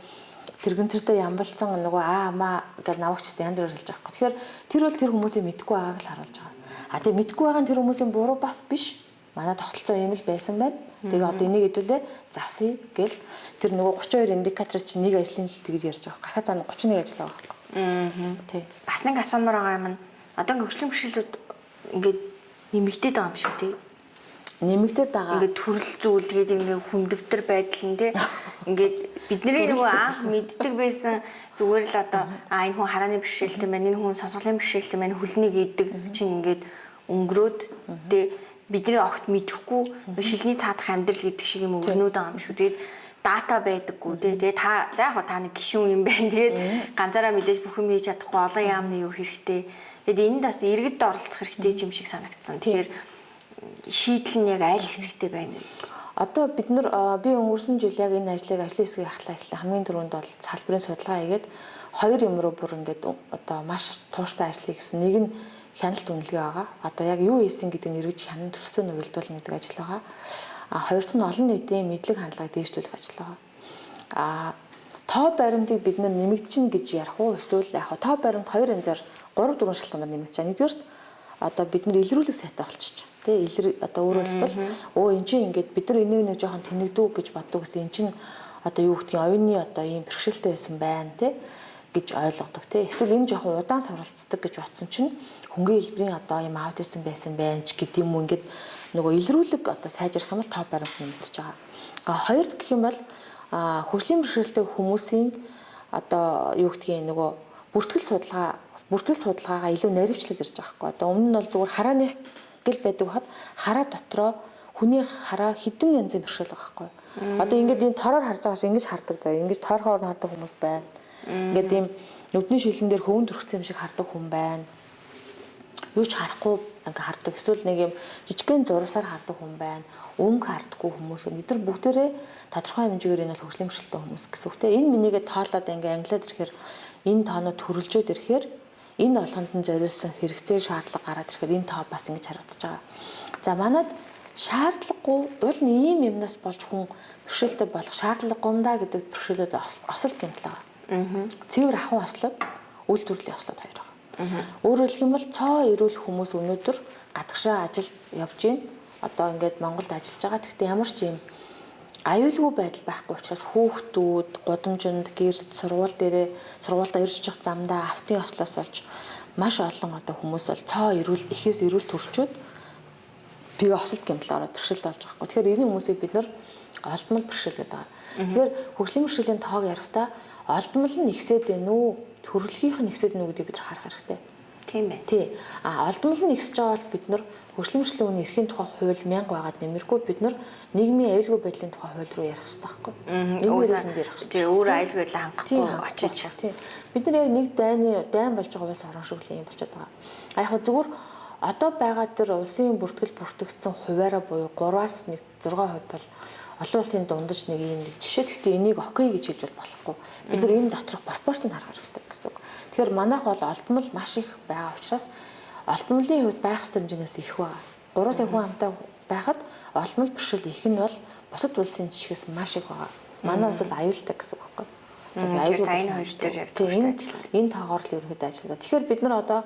тэрэгнэртэй ямбалцсан нөгөө маа гэж навагчд янз бүр хэлж байгаа. Тэгэхээр тэр бол тэр хүмүүсийн мэдэхгүй байгааг л харуулж байгаа. Тэгээ мэдэхгүй байгаа нь тэр хүмүүсийн буруу бас биш. Манай тогтолцоо ийм л байсан байна. Тэгээ одоо энийг хэдүүлээ засъя гэл тэр нөгөө 32 индикатор чинь нэг ажлын хил тэгж ярьж байгаа. Гахаа цаана 31 ажил байгаа байхгүй. Тий. Бас нэг асуумаар байгаа юм. Одоо ингээ хөгжлийн бэрхшээлүүд ингээд нэмэгдээд байгаа юм шүү тий. Нэмэгдээд байгаа. Ингээд төрөл зүйлгээд ингээ хүндөвтөр байдал нь тий. Ингээд бидний нөгөө анх мэддэг байсан зүгээр л одоо энэ хүн харааны бэрхшээлтэй байна, энэ хүн сонсголын бэрхшээлтэй байна, хөлнийг идэг чинь ингээд өнгөрөөд тий бидний огт мэдэхгүй шилний цаадах амьдрал гэдэг шиг юм өрнөд байгаа юм шүү. Тэгээд дата байдаггүй тий. Тэгээд та за яг та нэг гишүүн юм байна. Тэгээд ганцаараа мэдээж бүх юм хийж чадахгүй олон яамны юу хэрэгтэй. Тэгээд энд бас иргэд оролцох хэрэгтэй юм шиг санагдсан. Тэгэхээр шийдэл нь яг аль хэсэгтээ байна вэ? Одоо бид нар би өнгөрсөн жил яг энэ ажлын хэсгийг ахлаа эхлэх хамгийн түрүүнд бол салбарын судалгаа хийгээд хоёр юм руу бүр ингээд одоо маш тууштай ажиллая гэсэн. Нэг нь хяналт үнэлгээ байгаа. Одоо яг юу хийсэн гэдэг нь эргэж хянан төсөлтөө нөлөөлүүлнэ гэдэг ажил байгаа. Хоёрт нь олон нийтийн мэдлэг хандлагыг дээшлүүлэх ажил байгаа. Тоо баримтыг бид нар нэмэгдчихнэ гэж ярих уу эсвэл яг тоо баримт хоёр янзаар 3 4 шалтгаанаар нэмэгдэж байгаа. Нэгдүгээрт одоо бид нар илрүүлэх сайтай болчих. Тэ одоо өөрөөр хэлбэл эн чинь ингээд бид нар энийг нэг жоохон тэнэгдүү гэж боддог гэсэн эн чинь одоо юу гэдгийг оюуны одоо ийм бэрхшээлтэй байсан байна тэ гэж ойлгодог тэ. Эсвэл энэ жоохон удаан суралцдаг гэж бодсон чинь хөнгөн хэлбэрийн одоо ийм аутизм байсан байж гэдэг юм уу ингээд нөгөө илрүүлэг одоо сайжрах юм бол топ баримт нэмэгдэж байгаа. Хоёрд гэх юм бол хөгжлийн бэрхшээлтэй хүмүүсийн одоо юу гэдгийг нөгөө бүртгэл судалгаагаа илүү наривчлаад ирж байгаа хгүй. Одоо өмнө нь бол зүгээр харааны гэл байдаг хад хараа дотроо хүний хараа хідэн янзын бэрхшээл байгаа хгүй. Одоо ингээд энэ тороор харж байгаа шиг ингэж хардаг заа. Ингэж тойрхоор нь хардаг хүмүүс байна. Ингээд ийм нүдний шилэн дээр хөвөн төрөгцсөн юм шиг хардаг хүн байна. Юу ч харахгүй ингээ хардаг. Эсвэл нэг юм жижигхэн зурсаар хардаг хүн байна. Өнгө хардггүй хүмүүс. Эдгээр бүгдээрээ тодорхой хэмжээгээр энэ хөгжлийн бэрхшээлтэй хүмүүс гэсэн үг те. Энэ минийгээ тоолоод ингээ англиад ирэхээр энэ тоонууд төрөлжөөд ирэхээр энэ болгонд нь зориулсан хэрэгцээ шаардлага гараад ирэхээр энэ тоо бас ингэж харагдаж байгаа. За манад шаардлагагүй уул нь ийм юмнаас болж хүн бэрхшээлтэй болох шаардлагагүй юм да гэдэг бэрхшээлүүд осол гэмтэл байгаа. Цэвэр ахуйн ослоод үйл төрлийн ослоод хоёр байгаа. Өөрөөр хэлэх юм бол цоо ирүүл хүмүүс өнөөдөр гадагшаа ажил явж гин. Одоо ингээд Монголд ажиллаж байгаа. Гэхдээ ямар ч юм аюулгүй байдал байхгүй учраас хүүхдүүд, гудамжинд, гэрд, сургуультай ирж чих замдаа автын ослоос болж маш олон одоо хүмүүс бол цоо ирүүл ихээс ирүүл төрчөөд бигээ осолт гэмтэл ороод бэрхшээлд болж байгаа. Тэгэхээр энэ хүмүүсийг бид нар олдмол бэрхшээл гэдэг байгаа. Тэгэхээр хөгжлийн бэрхшээлийн тоог ярихдаа олдмол нь ихсээд байна уу, төрөлхийнх нь ихсээд байна уу гэдгийг бид нар харах хэрэгтэй. Тийм ээ. Тий. Олдмол нь ихсэж байгаа бол бид нар хөгжлийн бэрхшээлийн үнийн эрхийн тухай хууль 1000 байгаад нэмэргүй бид нар нийгмийн аюулгүй байдлын тухай хууль руу ярих хэрэгтэй байхгүй. Нийгмийн ярих хэрэгтэй. Тэгээ өөр аюулгүй байдлаа хангахгүй очиж. Тий. Бид нар яг нэг дайн болж байгаа байс орон шиг л юм болчиход байгаа. Яг хөө зүгээр одоо байгаа тэр улсын бүртгэл бүртгэгдсэн хуваараа буюу 3-аас 6% бол олон улсын дундаж нэг юм жишээ. Гэхдээ энийг окей гэж хэлж болохгүй. Бид нар энэ доторх пропорцийг харах хэрэгтэй гэсэн үг. Тэгэхээр манайх бол олдмол маш их байгаа учраас олдмолын хувьд байх ёстой хэмжээс их байгаа. 3 сая хүн амтай байхад олдмол бэрхшээл их нь бол бусад улсын жишгээс маш их байгаа. Манай бас бол аюултай гэсэн үг байхгүй. Тэгэхээр энэ хоёр дээр яг энэ тоогоор л ерөөхдөө ажилладаг. Тэгэхээр бид нар одоо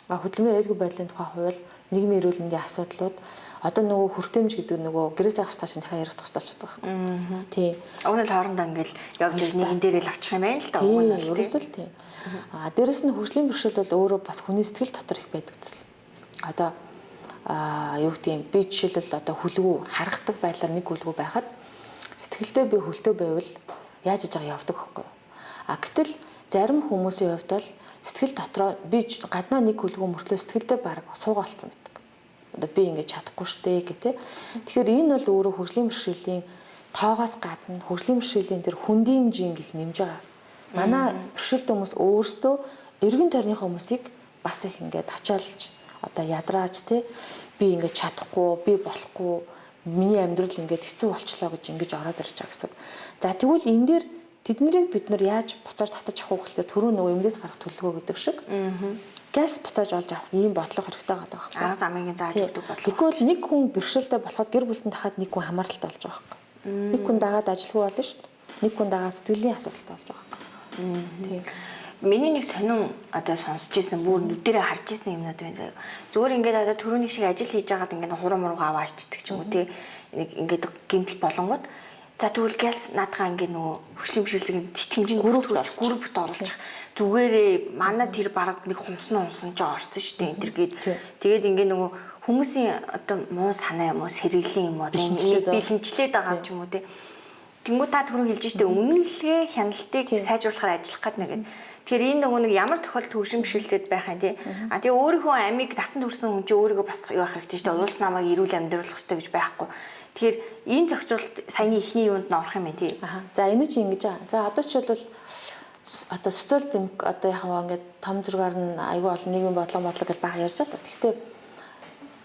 хөдөлмөрийн аюулгүй байдлын тухай хууль, нийгмийн эрүүл мэндийн асуудлууд одоо нөгөө хүртээмж гэдэг нөгөө гэрээсээ гарч цааш дахиад ярих тустай болчиход байгаа юм. Тийм. Өмнө нь хоорондоо ингээл явж нэгэн дээр л очих юм байна л да. Тийм, ерөөсөө л тийм. Дээрэс нь хөгжлийн бэрхшээл бол өөрөө бас хүний сэтгэл дотор их байдаг зүйл. Одоо юу гэдэг юм, би жишээлбэл одоо хүлгүү харахдаг байдлаар нэг хүлгүү байхад сэтгэлдээ би хөлтөө байвал яаж иж байгаа явдаг хөхгүй. Гэтэл зарим хүмүүсийн хувьд бол сэтгэл дотроо би гаднаа нэг хүлгүү мөртлөө сэтгэлдээ баг суугаалцсан байдаг. Одоо би ингэж чадахгүй штэ гэх тээ. Тэгэхээр энэ бол өөрөө хөгжлийн бэрхшээлийн тоогоос гадна хөгжлийн бэрхшээлийн тэр хүндийн жин гих нэмж байгаа. Манай бэрхшээлт хүмүүс өөрсдөө эргэн тойрныхоо хүмүүсийг бас их ингээд ачаалж одоо ядрааж те би ингээд чадахгүй, би болохгүй, миний амьдрал ингээд хэцүү болчлоо гэж ингэж ороод ирж байгаа гэсэн. За тэгвэл энэ дээр тэднийг бид нар яаж буцааж татаж авах вэ гэхээр түрүү нөгөө эмнэлээс гарах төлөвлөгөө гэдэг шиг. Газ буцааж олж авах ийм бодлого хэрэгтэй байгаа байхгүй. Арга замыг зааж өгдөг бодлого. Тэгвэл нэг хүн бэрхшээлтэй болоход гэр бүлтэн дахиад нэг хүн хамааралтай болж байгаа байхгүй. Нэг хүн дагаад ажилгүй болно шүү дээ. Нэг хүн дагаад сэтгэлийн асуудалтай болж байгаа байхгүй. Тийм. Миний нэг сонин одоо сонсч ирсэн бүр нүдэрээ харж ирсэн юмнууд байна заяа. Зүгээр ингээд одоо түрүүний шиг ажил хийж байгаад ингээд хуруу муруугаа аваа ичдэг ч юм уу тий. Нэг ингээд гэмтэл болонгууд за тэгвэл гэлс наадгаа ингээд нөгөө хөшлийн бишэлгийн тэтгэмжийн группт оруулчих. Зүгээрээ манай тэр баг нэг хумсан унсан ч орсон шүү дээ энэ төр гээд тэгээд ингээд нөгөө хүмүүсийн одоо муу санаа юм уу сэргэлийн юм уу бэлэнчлээд байгаа ч юм уу тий. Тэнгүү та түрүү хэлж штэ үнэлгээ хяналтыг сайжруулахаар ажиллах гэдэг нэгэд. Тэгэхээр энэ нөгөө нэг ямар тохиолдолд хөгжим бишэлтэд байх юм тий. Тэгээ өөрийнхөө амийг насан турсан хүн чинь өөрийгөө бас юу ах хэрэгтэй штэ уулс намайг эрүүл амьдруулах хэрэгтэй гэж байхгүй. Тэгэхээр энэ зохицуулалт саяны ихний юунд нь орох юм байна тий. За энэ чинь ингэж аа. За одоо жишээлбэл одоо социал демок одоо яхаа ингээд том зургаар нь айгүй олон нийгмийн бодлого гэж бага ярьж байгаа л да. Гэхдээ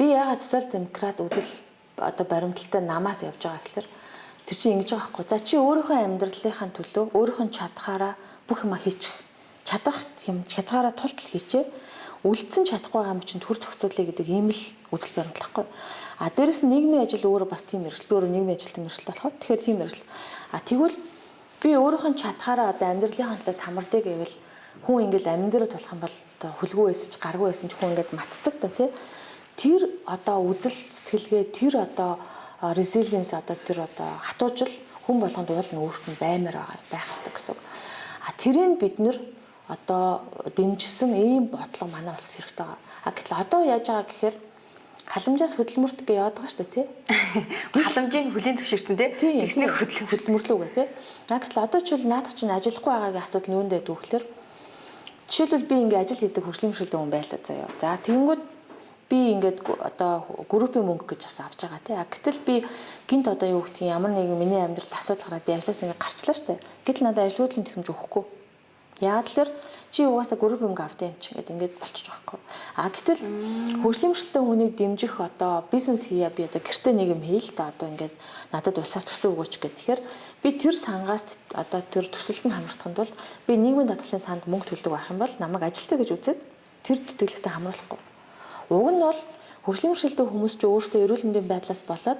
би яагаад социал демократ үзэл одоо баримталтай намаас явж байгаа гэхээр тэр чинь ингэж байгаа байхгүй. За чи өөрийнхөө амьдралынхаа төлөө өөрийнхөө чадхаараа бүх юма хийчих. Чадах юм хязгаараа тултал хийчээ. Үлдсэн чадахгүй байгаа юм чинь төр зохицуулъя гэдэг ийм л үзэл баримтлахгүй. Дээрэс нь нийгмийн ажил өөрөө бас тийм мэрэгжил. Би өөрөө нийгмийн ажилтан мэрэгжил болохоор тэгэхээр тийм мэрэгжил. Тэгвэл би өөрийнхөө чадхаараа одоо амьдралынхаа төлөө самардыг гэвэл хүн ингээл амин дээр тулах юм бол одоо хөлгөө байсан ч гаргүй байсан ч хүн ингээд мацдаг да тий. Тэр одоо үзэл сэтгэлгээ тэр одоо resilience одоо тэр одоо хатуужил хүн болгонд уул нь өөрт нь баймаар байх хэрэгтэй гэсэн. Тэрийг бид нэр одоо дэмжсэн ийм бодлого манай улс хэрэгтэй байгаа. Гэтэл одоо яаж байгаа гэхээр халамжаас хөдөлмөрт гэж яваад байгаа шүү дээ тий. Халамжийг хүлээн зөвшөөрсөн тий. Тэгснэ хөдөлмөрлөө гэ тий. Гэтэл одоо ч бол наадах чинь ажиллахгүй байгаагийн асуудал нь юунд байдаг вэ гэхээр жишээлбэл би ингээ ажил хийдэг хөгжлийн бэрхшээлтэй хүн байлаа заяа. За тэгэнгүүт би ингээд одоо группийн мөнгө гэж бас авч байгаа тий. Гэтэл би гинт одоо юу гэдгийг ямар нэгэн миний амьдрал асуудал гараад би ажлаас ингээд гарчлаа штэ. Гэтэл надад ажилгүйдлийн төхөмж өгөхгүй. Яагаад тэлэр чи угаасаа группийн мөнгө авдаа юм чи ингээд болчих жоохгүй. Гэтэл хөгжлийн бэрхшээлтэй хүнийг дэмжих одоо бизнес хийя би одоо гэртээ нэг юм хийл та одоо ингээд надад усаас төсөв өгөөч гэхээр би тэр сангаас одоо тэр төсөлтөнд хамрагдахын тулд би нийгмийн даатгалын санд мөнгө төлдөг байх юм бол намайг ажилтаа гэж үзээд тэр тэтгэлэгтэй хамруулахгүй. Уг нь бол хөгжлийн бэрхшээлтэй хүмүүс ч өөрсдөө эрүүл мэндийн байдлаас болоод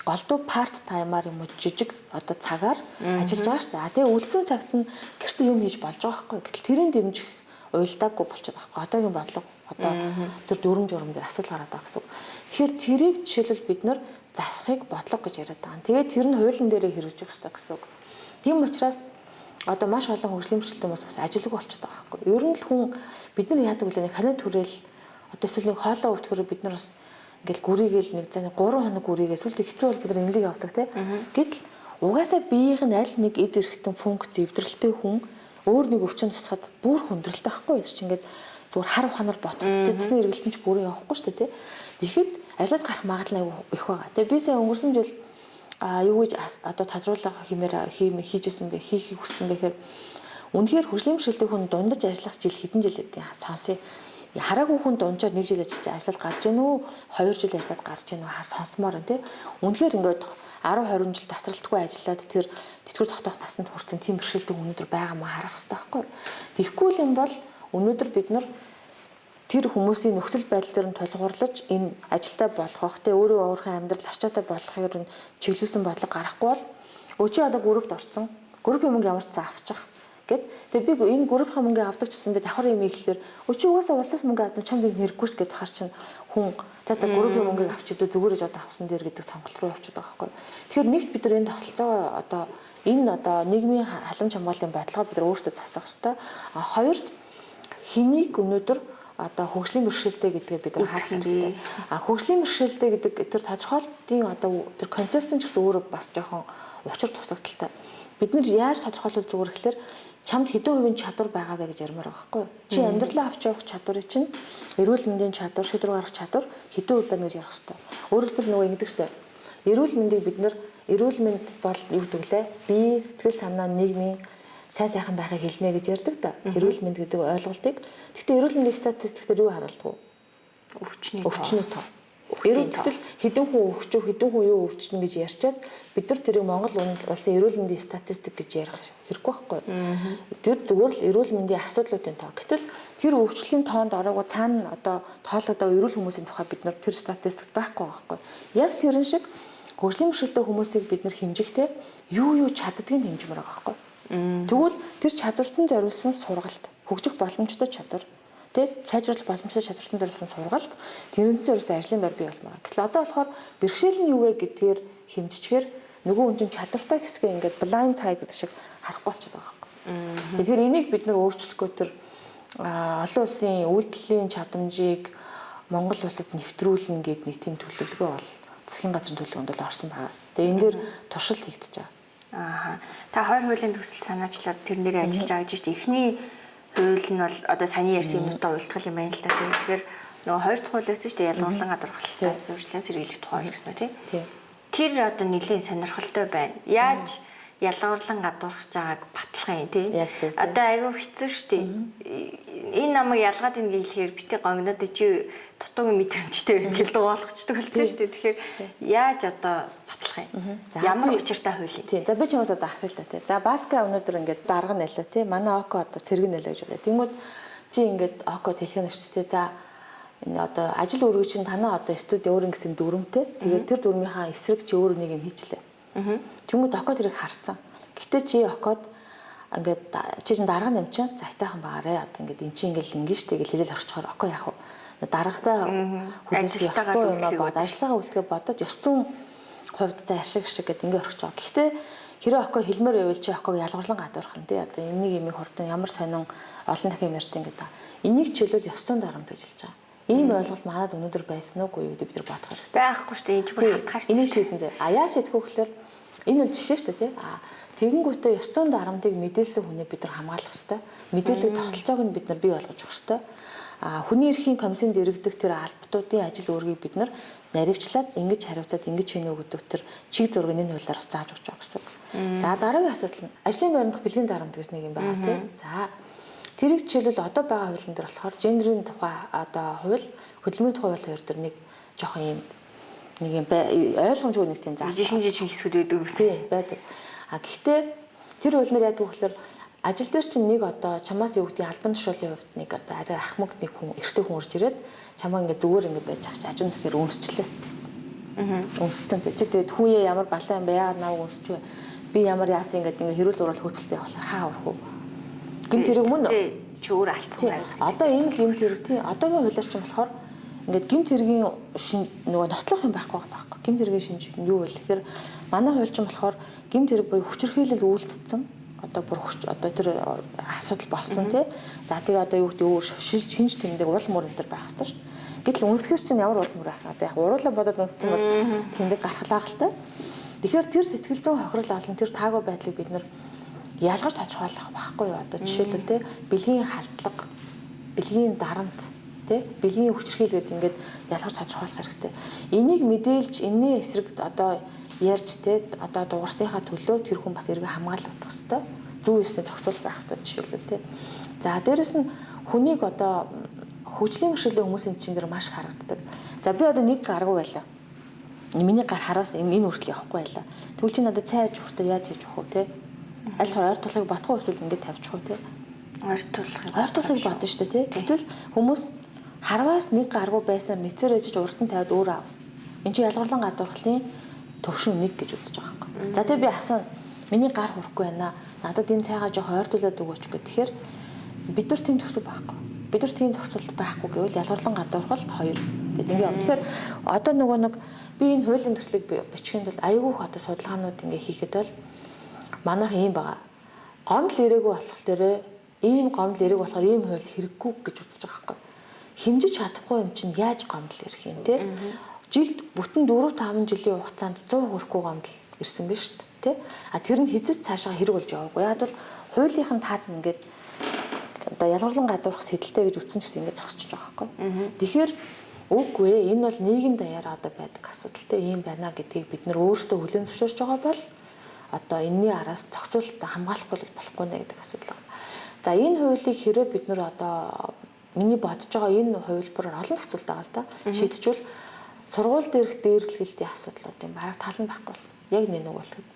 голдуу парт таймаар юм уу жижиг одоо цагаар ажиллаж байгаа шүү дээ. Тэгээ үлдсэн цагт нь гэртээ юм хийж болж байгаа байхгүй. Гэтэл тэрийг дэмжих уйлдаагүй болчиход байгаа байхгүй. Одоогийн бодлого одоо тэр дүрм журам дээр асуудал гараад байгаа гэсэн. Тэгэхээр тэрийг жишээлбэл бид нар засахыг бодлого гэж яриад байгаа. Тэгээд тэр нь хуулийн дээрээ хэрэгжих хэрэгтэй гэсэн үг. Тийм учраас одоо маш олон хөгжлийн бэрхшээлтэй хүмүүс бас ажилгүй болчиход байгаа байхгүй. Ер нь л хүн бид нар яадаг вэ? Ханиа түрээл одоо эсвэл нэг хоолоо өвтгөрөө бид нар бас ингээл гүрийгээл нэг заа 3 хоног гүрийгээ сүлд хэцүү бол бид нар эмнэлэг явдаг тий. Гэтэл угаасаа биеийнх нь аль нэг эд эрхтэн функц эвдрэлтэй хүн өөр нэг өвчин тусахад бүр хүндрэлтэй байхгүй юу чи ингээд зүгээр хар ухаанаар ботход тэдсний эргэлтэн ч бүрэн явахгүй шүү дээ тий. Тэгэхэд ажлаас гарах магадлал их байгаа. Тэгээ би сая өнгөрсөн жил юу гэж одоо тодруулга хийжсэн бэ хийхийг хүссэн бэхээр үнэхээр хөгжлийн бэрхшээлтэй хүн дундаж ажиллах жил хэдэн жил байдیں۔ Сонсъё. Хараагүй хүн дунджаар 1 жил ажиллаж гарч ийн үү 2 жил ажиллаад гарч ийн үү сонсомоор байна тий. Үнэхээр ингээд 10 20 жил тасралтгүй ажиллаад тэр тэтгэвэр тогтоох насанд хүрсэн тийм бэрхшээлтэй өнөөдөр байгаа маа харах хэрэгтэй байхгүй. Тэгэхгүй юм бол өнөөдөр бид нар тэр хүмүүсийн нөхцөл байдал дээр нь тулгуурлаж энэ ажилдаа болгох тий өөрөө өөрийнхөө амьдрал арчаатай болгохыг нь чиглүүлсэн бодлого гаргахгүй бол Өчигдөр одоо группт орсон. Группийн мөнгө ямар ч цаа авчих гэд. Тэгээ би энэ группийн мөнгө авдаг гэсэн би давхар юм ихлээр өчигдөр угаасаа улсаас мөнгө авдаг чамд хэрэггүйс гэд хар чинь хүн за группийн мөнгөийг авчихдээ зүгээрэж одоо авсан дээр гэдэг сонголт руу явчихдаг байхгүй. Тэгэхээр нэгт бид нар энэ тогтолцоо одоо энэ одоо нийгмийн халамж хамгааллын бодлогоо бид нар өөрсдөө засах хэрэгтэй. Хоёрт хэнийг өнөөдөр одоо хөгжлийн бэрхшээлтэй гэдгээ бид нар харах хэрэгтэй. Хөгжлийн бэрхшээлтэй гэдэг тэр тодорхойлолтын одоо тэр концепц нь ч гэсэн өөрөө бас жоохон учир дутагдaltaй. Бид нар яаж тодорхойлвол зүгээр гэхээр чамд хэдэн хувийн чадвар байгаа вэ гэж ярмаар байгаа байхгүй юу? Чи амьдралаа авч явах чадварыг чинь эрүүл мэндийн чадвар, шийдвэр гаргах чадвар хэдэн хувь байна гэж ярих хэрэгтэй. Өөрөөр хэлбэл нөгөө ингэдэг штэ. Эрүүл мэндийг бид нар эрүүл мэнд бол юу гэдэг лээ? Бие, сэтгэл санаа, нийгмийн сайн сайхан байхыг хэлнэ гэж ярьдаг да. Эрүүл мэнд гэдэг ойлголтыг. Гэхдээ эрүүл мэндийн статистикээр юу харуулдаг вэ? Өвчний тоо. Эрүүл гэтэл хэдэн хүн өвчөө, хэдэн хүн юу өвчнө гэж ярьчаад бид нар тэрийг Монгол улсын эрүүл мэндийн статистик гэж ярих хэрэггүй байхгүй. Тэр зүгээр л эрүүл мэндийн асуудлуудын тоо. Гэтэл тэр өвчлөлийн тоонд ороогүй цаана одоо тоологдоо эрүүл хүмүүсийн тухай бид нар тэр статистикт байхгүй байхгүй. Яг тэрэн шиг хөгжлийн бэрхшээлтэй хүмүүсийг бид нар хэмжихдээ юу чаддгийг хэмжмээр байгаа байхгүй. Тэгвэл тэр чадвартан зориулсан сургалт, хөгжих боломжтой чадвар, тэгээд сайжруулах боломжтой чадвартан зориулсан сургалт, тэрнээс зориулсан ажлын байр бий болмоор. Гэтэл одоо болохоор бэрхшээл нь юу вэ гэдгээр хэмжчихээр нөгөө хүн чинь чадвартай хэсгээ ингээд blind side гэдэг шиг харахгүй болчиход байгаа байхгүй. Тэгэхээр энийг бид нар өөрчлөхгүй тэр олон улсын үйлдлийн чадамжийг Монгол улсад нэвтрүүлнэ гэдэг нэг тийм төлөвлөгөө бол засгийн газрын төлөвлөгөөнд бол орсон байгаа. Тэгээ энэ дээр туршилт хийгдэж байгаа. Та 20 хуулийн төсөл санаачлаад тэрнэрээ ажиллаж байгаа гэж байна. Эхний хууль нь бол одоо саний ярьсан юмудаа уйлтгал юм байна л да. Тэгэхээр нөгөө хоёр дахь хууль байсан шүү дээ. Ялгуурлан гадуурхалтаас урьдчилан сэргийлэх тухай гэсэн үү тий. Тэр одоо нэлийн сонирхолтой байна. Яаж ялгуурлан гадуурхаж байгааг батлах юм тий. Одоо айгүй хэцүү шүү дээ. Энэ намайг ялгаад ийн гэхлээр битээ гонгнод чи дутуугийн мэдрэмжтэй гэл дугаалгачдаг болсон шүү дээ. Тэгэхээр яаж одоо батлах юм? Ямар учиртай хууль юм? Тийм. За би ч юмас одоо асуулт та тий. За Баска өнөөдөр ингээд дарга нэлээ тий. Манай Око одоо цэрэг нэлээ гэж байна. Тэнгүүд чи ингээд Окод хэлэх нь шүү дээ. За энэ одоо ажил үүрэг чинь танаа одоо студи өөр ингэсэн дүрмтэй. Тэгээд тэр дүрмийнхаа эсрэг чи өөр нэг юм хийчлээ. Тэнгүүд Око тэрийг харцсан. Гэтэ чи Окод ингээд чи чинь дарга нэмчин зайтайхан байгаарэ. Одоо ингээд эн чинь ингээд ингэж штэ гэж хэлэл орчихоор Око яах вэ? Даргатай хүлээс ёс зүйн юм бод ажиллагаа үлдэхээ бодоод ёс зүйн хувьд за ашиг гэдэг ингээд орчих жоо. Гэхдээ хэрэв Око хэлмээр байвал чи Оког ялгуурлан гадуурх нь тий. Одоо энийг юм хурдан ямар сонин олон дахин ярьт ингээд та. Энийг чөлөөл ёс зүйн дарамт гэж хэлж байгаа. Ийм ойлголт манад өнөөдөр байсан уугүй юу гэдэг бид нар бодох хэрэгтэй. Байхгүй шүү дээ. Энэ зүгээр хатгаарч. Энийг шийдэн зэ. Яаж шийдэх вэ гэхээр энэ бол жишээ шүү дээ тий. Тэгэнгүүтээ ёс зүйн дарамтыг мэдээлсэн хүнээ бид нар хамгаалах хэрэгтэй. Мэдээлэл тогтолцоог нь бид нар бий болгож өгөх хэрэгтэй. Хүний эрхийн комиссэнд иргэдэг тэр албатуудын ажил үүргийг бид нар наривчлаад ингэж хариуцаад ингэж хийнэ гэдэг тэр чиг зургийг энэ хуулиар зааж өгч байгаа гэсэн. За дараагийн асуудал нь ажлын байранд бэлгийн дарамт гэж нэг юм байгаа тийм. За тэрийг жишээлбэл одоо байгаа хуулийн дээр болохоор гендерийн тухай одоо хууль хөдөлмөрийн тухай хууль хоёр дээр нэг жоохон юм нэг юм ойлгомжгүй нэг тийм зааж жижиг хэсгүүд байдаг үсэ байдаг. Гэхдээ тэр хуулиар яадаг вэ гэхээр ажил дээр чинь нэг одоо чамаас юу гэдэг албан тушаалын хувьд нэг одоо арай ахмад нэг хүн эрэгтэй хүн урж ирээд чамаа ингээ зүгээр ингээ байж байгаа чи ажуун нэсгээр үнсчлээ. Үнсцэн тий. Тэгээд хүүе ямар балаа юм бэ? Яагаад наваг үнсч вэ? Би ямар яасан ингээ хэрүүл уурал хөөцөлтэй болохоор хаа урах уу? Гэмт хэрэг мөн үү? Чи өөр алдсан байв. Одоо энэ гэмт хэрэг тий. Одоогийн хуулиар чинь болохоор ингээд гэмт хэргийн нөгөө нотлох юм байхгүй байгаа байхгүй. Гэмт хэргийн шинж юу вэ? Тэгэхээр манай хууль чинь болохоор гэмт хэрэг буюу хүчирхийлэл үйлдэлсэн одоо бүр одоо тэр асуудал болсон тий. За тэгээ одоо юу гэдэг өөр шинж тэмдэг уул мөр энэ төр байх хэрэгтэй шүү дээ. Гэтэл үнсгэр чинь ямар уул мөр байх вэ? Яг уруулаа бодоод үнссэн бол тэмдэг гарахлаа гал та. Тэгэхээр тэр сэтгэл зүйн хохирол олон тэр таагүй байдлыг бид нар ялгаж тодорхойлох байхгүй юу? Одоо жишээлбэл тий бэлгийн халдлага, бэлгийн дарамт тий бэлгийн хүчирхийлэл гэдэг ингээд ялгаж тодорхойлох хэрэгтэй. Энийг мэдээлж энэний эсрэг одоо ярьж те одоо дугарсныхаа төлөө тэр хүн бас эргээ хамгаалах хэрэгтэй. Зүй ёсны зохицол байх хэрэгтэй жишээлбэл те. За дээрэс нь хүнийг одоо хөгжлийн бэрхшээлийн хүмүүсийн чинь дэр маш харагддаг. За би одоо нэг гаргуу байлаа. Миний гар хараас энэ хүртэл явахгүй байлаа. Тэгвэл чи надад цай аж өгөхдөө яаж хийж өгөх вэ те? Аль хоёр ойр тулахыг бодох уу эсвэл ингэж тавьчих уу те? Ойр тулахыг бодно шүү дээ те. Гэтэл хүмүүс харваас нэг гаргуу байсан мэдсээр ээжж урд нь тавиад өөр ав. Энд чи ялгуурлан гадуурхлын төвшин 1 гэж үзэж байгаа байхгүй. За тэгээ би асууна. Миний гар хурахгүй байна. Надад энэ цайгаа жоох ойртуулад өгөөч гэх. Тэгэхээр бид нар тийм төсөв байхгүй. Бид нар тийм зохицуулт байхгүй гэвэл ялгарлан гадуурхалт 2 гэдэг ингэ юм. Тэгэхээр одоо нөгөө нэг би энэ хуулийн төслийг бичихэнд бол аюулгүй их одоо судалгаанууд ингээ хийхэд бол манайх ийм байгаа. Гомдол ирээгүй болохоор ийм гомдол ирээгүй болохоор ийм хууль хэрэггүй гэж үзэж байгаа байхгүй. Хэмжиж чадахгүй юм чинь яаж гомдол ирэх юм те? Жилд бүтэн 4-5 жилийн хугацаанд 100 хүрэхгүй гомдол ирсэн биз шүү дээ. А тэр нь хязгаарч цаашаа хэрэг болж яваагүй. Яг бол хуулийнх нь тааз ингээд одоо ялгарлан гадуурх сэтэлтэй гэж үтсэн ч гэсэн ингээд зогсчихж байгаа байхгүй. Тэгэхээр үгүй ээ энэ бол нийгэм даяараа одоо байдаг асуудалтай юм байна гэдгийг бид нөр өөрсдөө хүлээн зөвшөөрч байгаа бол одоо энэний араас зохицуулалтаа хамгаалахгүй болохгүй нэ гэдэг асуудал байна. За энэ хуулийг хэрэг бид нөр одоо миний бодож байгаа энэ хувилбараар олон зохицуулалт байгаа л да. Шийдчихвэл сургууль дээрх дээрлэхэлтийн асуудлуудын бараг тал нь байхгүй бол яг нэг болоход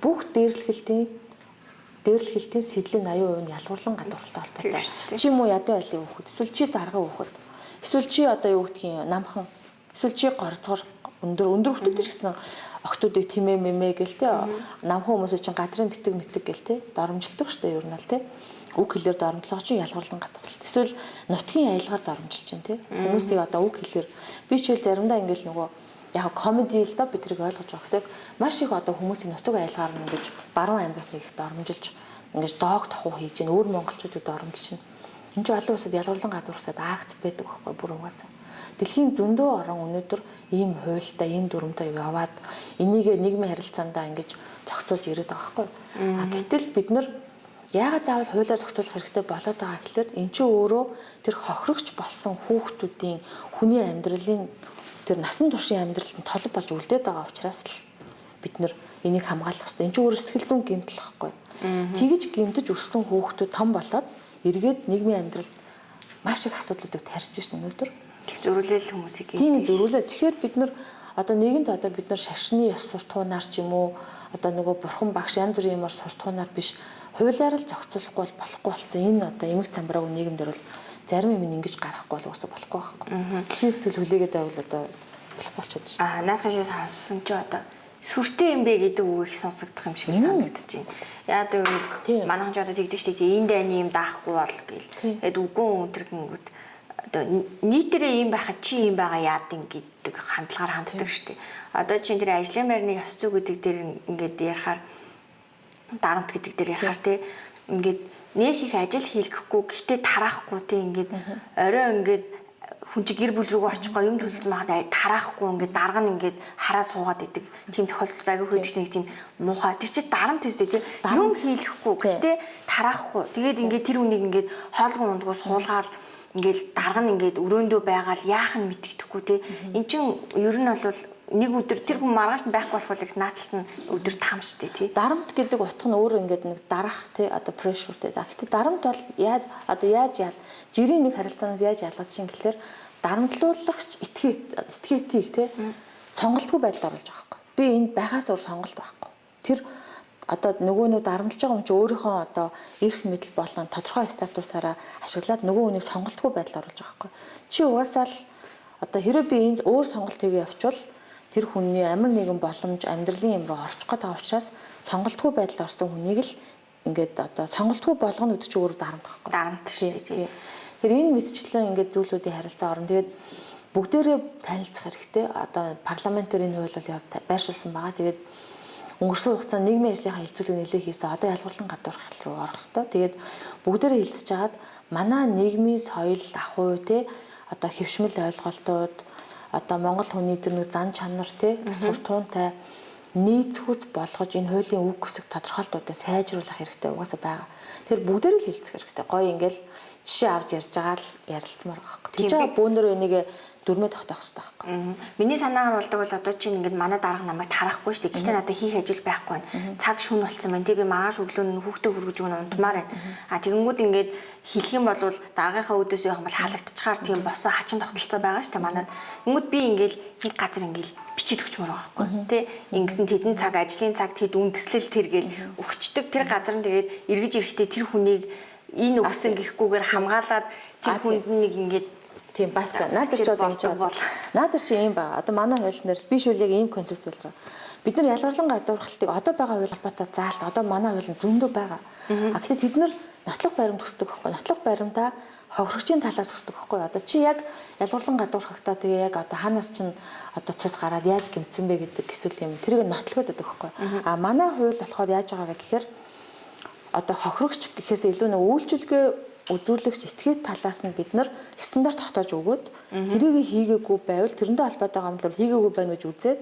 бүх дээрлэхэлтийн сэдлийн 80% нь ялгуурлан гадуурлалтай холбоотой. Чи юм уу ядуу айлын хүүхэд, эсвэл чи дарга хүүхэд, эсвэл чи одоо юу гэдгийг намхан, эсвэл чи горцгор өндөр хүүхдүүд ч гэсэн охтуудыг тимээ мэмээ гэл те намхан хүмүүсээ чинь газрын битэг гэл те доромжилдог штэ ер нь л те үг хэлээр доромжлого чинь ялгуурлан гадуурлалт. Эсвэл нутгийн аялгаар доромжилж чинь те хүмүүсийг одоо үг хэлээр би ч хэл заримдаа ингээл нөгөө яг комеди л да бид тэрийг ойлгож байгаа гэдэг маш их одоо хүмүүсийн нутаг аялгаар ингэж баруун аймагт их доромжилж ингэж доог тохуу хийж гэн өөр монголчуудыг доромжилж чинь энэ чинь олон улсад ялгуурлан гадуурлахад акц байдаг байхгүй бүр угаасаа дэлхийн зөндөө орон өнөөдөр ийм хуультай ийм дүрмтэй яваад энийг нийгмийн харилцаандаа ингэж зохицуулж ирээд байгаа байхгүй а гэтэл бид нар яагаад заавал хуулиар зохицуулах хэрэгтэй болоод байгаа гэхэлэр эн чинь өөрөө тэр хохирогч болсон хүүхдүүдийн хүний амьдралын тэр насан туршийн амьдралд нь толб болж үлдээд байгаа учраас л бид нар энийг хамгаалах хэрэгтэй. Энд чинь өөрөө сэтгэл зүйн гэмтэл байхгүй. Тэгэж гэмтэж өссөн хүүхдүүд том болоод эргээд нийгмийн амьдралд маш их асуудлуудыг тарьж шин өнөөдөр. Зөрүүлэл хүмүүсийг тийм зөрүүлээ. Тэгэхээр бид нар одоо нийгэмд одоо бид нар шашны ёс суртахуунаар ч юм уу одоо нөгөө бурхан багш янз бүрийн юмар суртахуунаар биш хуулиар л зохицуулахгүй болохгүй болсон энэ одоо эмэг цамбрааг нийгэмдэр бол зарим юм ингэж гарахгүй бол уусаа болохгүй байхгүй. Гişin сэтгэл хүлээгээд байвал одоо болохгүй болчиход байна. Наадхан шиг сонссон чи одоо сүртэй юм бэ гэдэг үг их сонсогдох юм шиг санагдаж байна. Яа гэвэл манайхан ч одоо тэгдэг шүү дээ. Энд дайны юм даахгүй бол гэл. Тэгэд үгэн өнтергөнгүүд одоо нийтээрээ юм байхад чи юм байгаа яад гэдэг хандлагаар ханддаг шүү дээ. Одоо чинь тэр ажлын байрны ёс зүй гэдэг дээр ингээд ярихаар дарамт гэдэг дээр ярихаар тий ингээд нэг их ажил хийлгэхгүй гэхдээ тараахгүй тий ингээд орой ингээд хүн чи гэр бүл рүүгээ очихгүй юм төлж магадгүй тараахгүй ингээд дарга нь ингээд хараа суугаад идэг тийм тохиолдол аягүй хөдөлж нэг тийм муухай тэр чи дарамт төстэй тий юм хийлгэхгүй гэхдээ тараахгүй тэгээд ингээд тэр үнийг ингээд хоолгон ундгуу суулгаал ингээд дарга нь ингээд өрөөндөө байгаал яах нь мэддэхгүй тий эн чин ер нь бол нэг өдөр тэр хүн маргааш нь байхгүй болох их нааталт нь өдөрт хам штэ тий. Дарамт гэдэг утга нь өөр ингээд нэг дарах тий одоо прешуртэй. Гэхдээ дарамт бол яаж жирийн нэг харилцаанаас яаж ялгаж чинь гэхэлэр дарамтлуулагч этгээтийг тий сонголтгүй байдалд оруулж байгаа байхгүй. Би энд байхаас өөр сонголт байхгүй. Тэр одоо нөгөө дарамтлж байгаа хүн чинь өөрийнхөө одоо эрх мэдэл болон тодорхой статусаараа ашиглаад нөгөө хүнийг сонголтгүй байдалд оруулж байгаа байхгүй. Чи угаасаа л одоо хэрэв би энэ өөр сонголт хийгээ явуучвал тэр хүний амар нэгэн боломж амьдралын юм руу орчих гээд байгаа учраас сонголтгүй байдалд орсон хүнийг л ингээд одоо сонголтгүй болгоно гэдэг чинь өөрөө дарамт байхгүй. Дарамт шүү дээ. Тэгэхээр энэ мэдчлэн ингээд зүйлүүдийн харилцаа орно. Тэгээд бүгдээрээ танилцах хэрэгтэй. Одоо парламентээр энэ хууль бол байршуулсан байгаа. Тэгээд өнгөрсөн хугацаанд нийгмийн ажлынхаа хилцүүлэг нэлээд хийсэн. Одоо ялгуурлан гадуурхал руу орох хэрэгтэй. Тэгээд бүгдээрээ хилцэж хагаад манай нийгмийн соёл ахуй те одоо хэвшмэл ойлголтууд одоо монгол хүний тэр нэг зан чанар те суртахуунтай нийцхүүц болгож энэ хуулийн үг хэсэг тодорхойлтуудаа сайжруулах хэрэгтэй угаасаа байгаа. Тэр бүгдээрээ л хилцэх хэрэгтэй. Гоё ингээл жишээ авч ярьж байгаа л ярилцмаар байгаа байхгүй. Тэгж байгаа бүүнөр энийг дөрмөө тогтоох хэрэгтэй байхгүй. Миний санаагаар болдог бол одоо чинь ингээд манай дарга намайг тарахгүй шүү дээ. Гэхдээ надад хийх ажил байхгүй байна. Цаг шүн болцсон байна. Тэг би маргааш өглөө нь хүүхдээ хөргөж өгнө унтмаар байна. А тэгэнгүүт ингээд хэлэх юм бол даргынхаа өөдөөс явах юм бол халагдчихаар тийм босоо хачин тогтолцоо байгаа шүү дээ манад. Тэнгүүд би ингээд нэг газар ингээд бичиж өгчмөр байгаа байхгүй. Тэ ингэсэн тэдэн цаг ажлын цаг тэд үндэслэл тэргээл өгчдөг. Тэр газар нь тэгээд эргэж ирэхдээ тэр хүнийг энэ өгсөн гэхгүйгээр хамгаалаад тэр хүнд нэг ингээд Тийм бас наадэр ч одоо ингэж байна. Наадэр чи юм ба. Одоо манай хууль нэр биш үл яг ийм концепт байлгаа. Бид нар ялгарлан гадуурхалтыг одоо байгаа хууль холбоотой заалт одоо манай хууль нь зөндөө байгаа. А гэхдээ тэд нар нотлох баримт хүсдэг байхгүй. Нотлох баримтаа хохирогчийн талаас хүсдэг байхгүй. Одоо чи яг ялгарлан гадуурхахтаа тэгээ яг одоо хаанаас ч одоо цас гараад яаж гимцэн бэ гэдэг эсвэл юм тэрийг нотлоход байдаг байхгүй. А манай хууль болохоор яаж байгаа вэ гэхээр одоо хохирогч гэхээс илүү нэг үйлчилгээ үзүүлэгч этгээд талаас нь бид нар стандарт тогтоож өгөөд тэрийг хийгээгүй байвал тэрнтэй холбоотой юм бол хийгээгүй байна гэж үзээд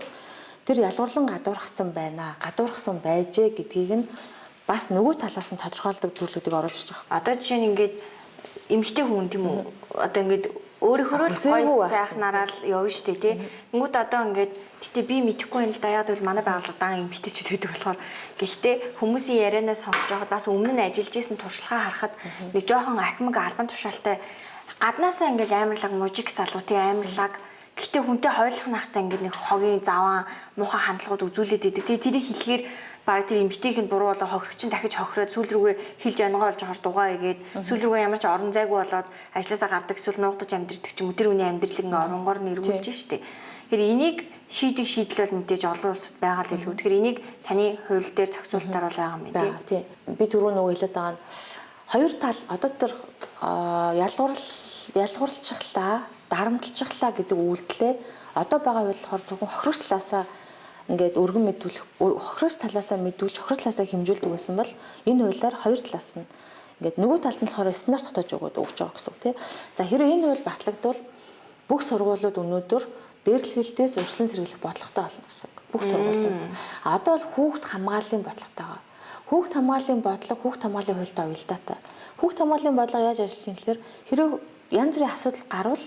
тэр ялгуурлан гадуурхсан байна. Гадуурхсан байжээ гэдгийг нь бас нөгөө талаас нь тодорхойлдог зүйлүүдийг оруулж ирж байгаа. Одоо жишээ нь ингээд эмэгтэй хүн тийм үү? Одоо ингээд өөрийнхөө гоё сайхнараа л явна штэ тий. Тэнгүүд одоо ингээд гэтээ би мэдэхгүй юм л да. Яг бол манай байгууллагадан эмэгтэйчүүд гэдэг болохоор гэхдээ хүмүүсийн ярианаас сонсож байхад бас өмнө нь ажиллаж исэн туршлагаа харахад нэг жоохон ахмаг албан тушаалтай гаднаасаа ингээд амарлаг мужик залуутын амарлаг гэхдээ хүнтэй хойлох нахтай ингээд нэг хогийн заван муухай хандлагууд үзүүлээд идэг. Тэгээ тэрийг хэлэхээр баг тэр эмгтейх нь буруу болоо хохирогч нь дахиж хохироод сүүл рүүгээ хилж онгоолж хор дугаа игээд сүүл рүүгээ ямар ч орон зайгүй болоод ажлаасаа гардаг эсвэл нуугдаж амьдрэх ч юм уу тэр үний амьдралыг ингээ оронгоор нэрвүүлж штэ. Тэгэхээр энийг шийдэг шийдэл бол мэдээж олон улсад байгаа л илүү. Тэгэхээр энийг таны хууль дээр зохицуултаар бол байгаа юм тий. Би түрүү нөгөө хэлээд байгаа нь хоёр тал одоо тэр ялгуурлчихлаа, дарамтлчихлаа гэдэг үйлдэлээ одоо байгаа хууль болохоор зөвхөн хохирогч талаасаа ингээд өргөн мэдүүлэх хохирогч талаасаа мэдүүлж хохирогч талаасаа хэмжүүлдэг байсан бол энэ хуулиар хоёр талаас нь ингээд нөгөө талд нь болохоор стандарт тогтоож өгч байгаа гэсэн үг тий. За хэрэв энэ хууль батлагдвал бүх сургуулиуд өнөөдөр дээрлэхэлтээс урьдчилан сэргийлэх бодлоготой болно гэсэн үг. Бүх сургуулиуд. А одоо бол хүүхд хамгааллын бодлоготойгоо. Хүүхд хамгааллын бодлого хүүхд хамгааллын хуультай уялдаатай. Хүүхд хамгааллын бодлого яаж ажиллаж юм гэхээр хэрэв янз бүрийн асуудал гарвал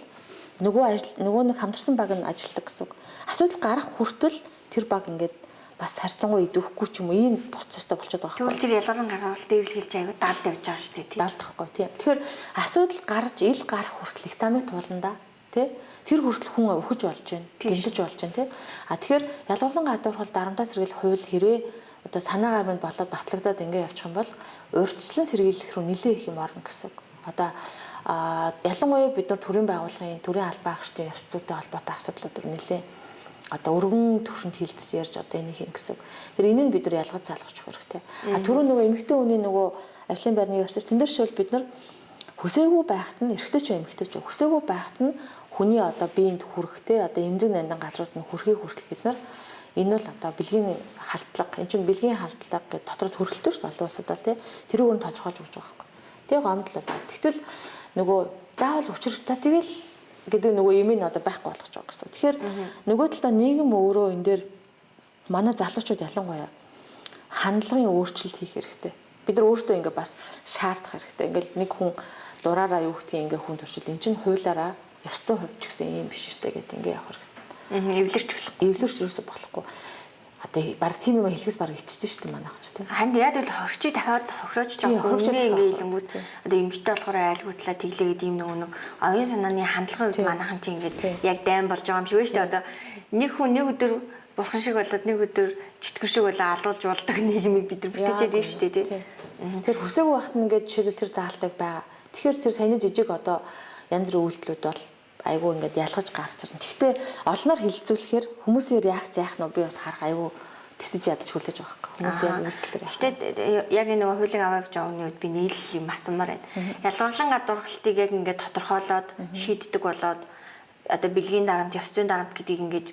нөгөө нэг хамтарсан баг нь ажилтдаг гэсэн үг. Асуудал гарах хүртэл тэр баг ингээд бас харьцангуй идэвхгүй ч юм уу ийм процесстэй болчиход байгаа юм. Тэгвэл тэр ялгарын гаргал дээрлэлж аягүй далд явж байгаа шүү дээ тий. Далдахгүй тий. Тэгэхээр асуудал гарч ил гарах хүртэл экзамен тууланда тий тэр хүртэл хүн өхөж болж байна, гэмтэж болж байна тий. А тэгэхээр ялгарлан гадуурхал дарамтаа сэргийлэх хууль хэрвээ одоо санаа гарманд болоод батлагдаад ингээд явчих юм бол урьдчилан сэргийлэх рүү нэлээ их юм орно гэсэн үг. Одоо ялангуяа бид нар төрийн байгууллагын төрийн албан агчдын ёс зүйтэй холбоотой асуудлууд нэлээ одоо өргөн төвшөнд хилцэж ярьж одоо энийг хийн гэсэн. Тэр энийг бид нар ялгаж залгах хэрэгтэй. А түрүү нөгөө эмэгтэй хүний нөгөө ажлын байрны ёсч тэн дээр шил бид нар хүсээгүй байхад нь эрэгтэй ч эмэгтэй ч хүсээгүй байхад нь хүний одоо биеинд хүрэхтэй одоо эмзэг нандан газрууд нь хүрэхийг хүртэл бид нар энэ бол одоо бэлгийн халдлага энэ чинь бэлгийн халдлага гэдэг доторд хөрөлтөө шүү дээ олон улсад бол тий тэрийг өөр нь тодорхойлж өгч байгаа байхгүй. Тэг гомдол болоо. Тэгтэл нөгөө заавал учир за тэгэл гэдэг нөгөө юм ин одоо байхгүй болгож байгаа гэсэн. Тэгэхээр нөгөө талдаа нийгэм өөрөө энэ дээр манай залуучууд ялангуяа хандлагын өөрчлөлт хийх хэрэгтэй. Бид нар өөрсдөө ингээ бас шаардах хэрэгтэй. Ингээл нэг хүн дураараа юу гэдгийг ингээ хүн төрчил эн чинь хуулаараа ёс зүйн хувьч гэсэн юм биш үү гэдэг ингээ явах хэрэгтэй. Эвлэрч болох. Эвлэрч юусоо болохгүй. Одоо баг тийм юм хэлэхээс баг ичдэж шүү дээ манай хч тийм. Ханд яад бол хохирчийг дахиад хохироож байгаа ингээ илэнгүүт одоо эмгтэй болохоор айлгуутлаа тэглээгээд ийм нэг оюун санааны хандлагын үед манайхан чи ингээд яг дайм болж байгаа юм шиг байна шүү дээ. Одоо нэг хүн нэг өдөр бурхан шиг болоод нэг өдөр читгэн шиг болоо алуулж болдог нийгмийг бид нар бүтээчээд байна шүү дээ тий. Тэр хүсээгүй байхад нь ингээд жишээлбэл тэр заалтыг байгаа. Тэгэхээр тэр саяны жижиг одоо янз бүрийн үйлдэлүүд бол айгу ингээд ялгаж гарч ирнэ. Гэхдээ олноор хилцүүлэхээр хүмүүсийн реакц яах нь би бас харах айгу тисэж ядаж хүлээж байгаа байхгүй. Хүмүүсийн үйлдэлээр. Гэхдээ яг энэ нөгөө хуулийг аваад явж байгаа хүний үед би нийлэл юм асуумаар байна. Ялгарлан гадуурхалтыг яг ингээд тодорхойлоод шийддэг болоод одоо бэлгийн дарамт, ёс зүйн дарамт гэдгийг ингээд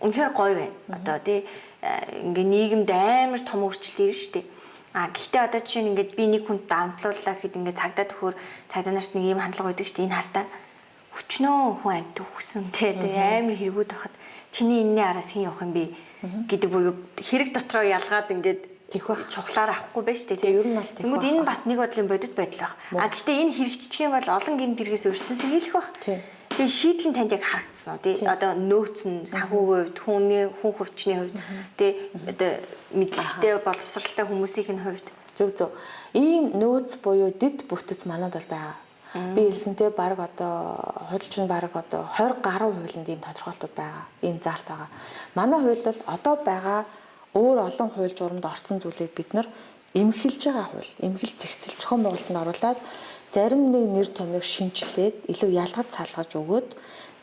үнэхээр гоё байна. Одоо тий ингээд нийгэмд амар том өөрчлөл ирнэ шүү дээ. Гэхдээ одоо жишээ нь ингээд би нэг хүнд дарамтлууллаа гэхэд ингээд цагдаа төхөөр цагдаа нарт нэг юм хандлага өгдөг шүү дээ. Энэ хартаа өчнөө хүн амьд өгсөн тий амар хэрэгүүд байхад чиний энэний араас хин явах юм бэ гэдэг буюу хэрэг дотроо ялгаад ингээд тех байх чухлаар авахгүй байж тээ. Ер нь бол тех. Тэнгүүд энэ бас нэг бодлын бодит байдал баг. Гэхдээ энэ хэрэгжчих юм бол олон гэмт хэрэгээс өөрчлөлт сэргийлэх баг. Тэгээ шийдэл нь танд яг харагдсан уу тий. Одоо нөөцн санхүүгийн хувьд хүн хүчний хувьд тий одоо мэдлэгтэй боловсралтай хүмүүсийн хувьд зөв. Ийм нөөц буюу дэд бүтэц манад бол байгаа. Би хэлсэнтэй баг одоо худалч нь баг одоо 20 гаруй хуулинд ийм тодорхойлтууд байгаа. Ийм заалт байгаа. Манай хууль бол одоо байгаа өөр олон хууль журамд орцсон зүйлийг бид нар эмхэлж байгаа хууль, эмхэл зэгцэл зохион байгуулалтанд оруулаад зарим нэг нэр томьёог шинчлээд илүү ялгаж цаалгаж өгөөд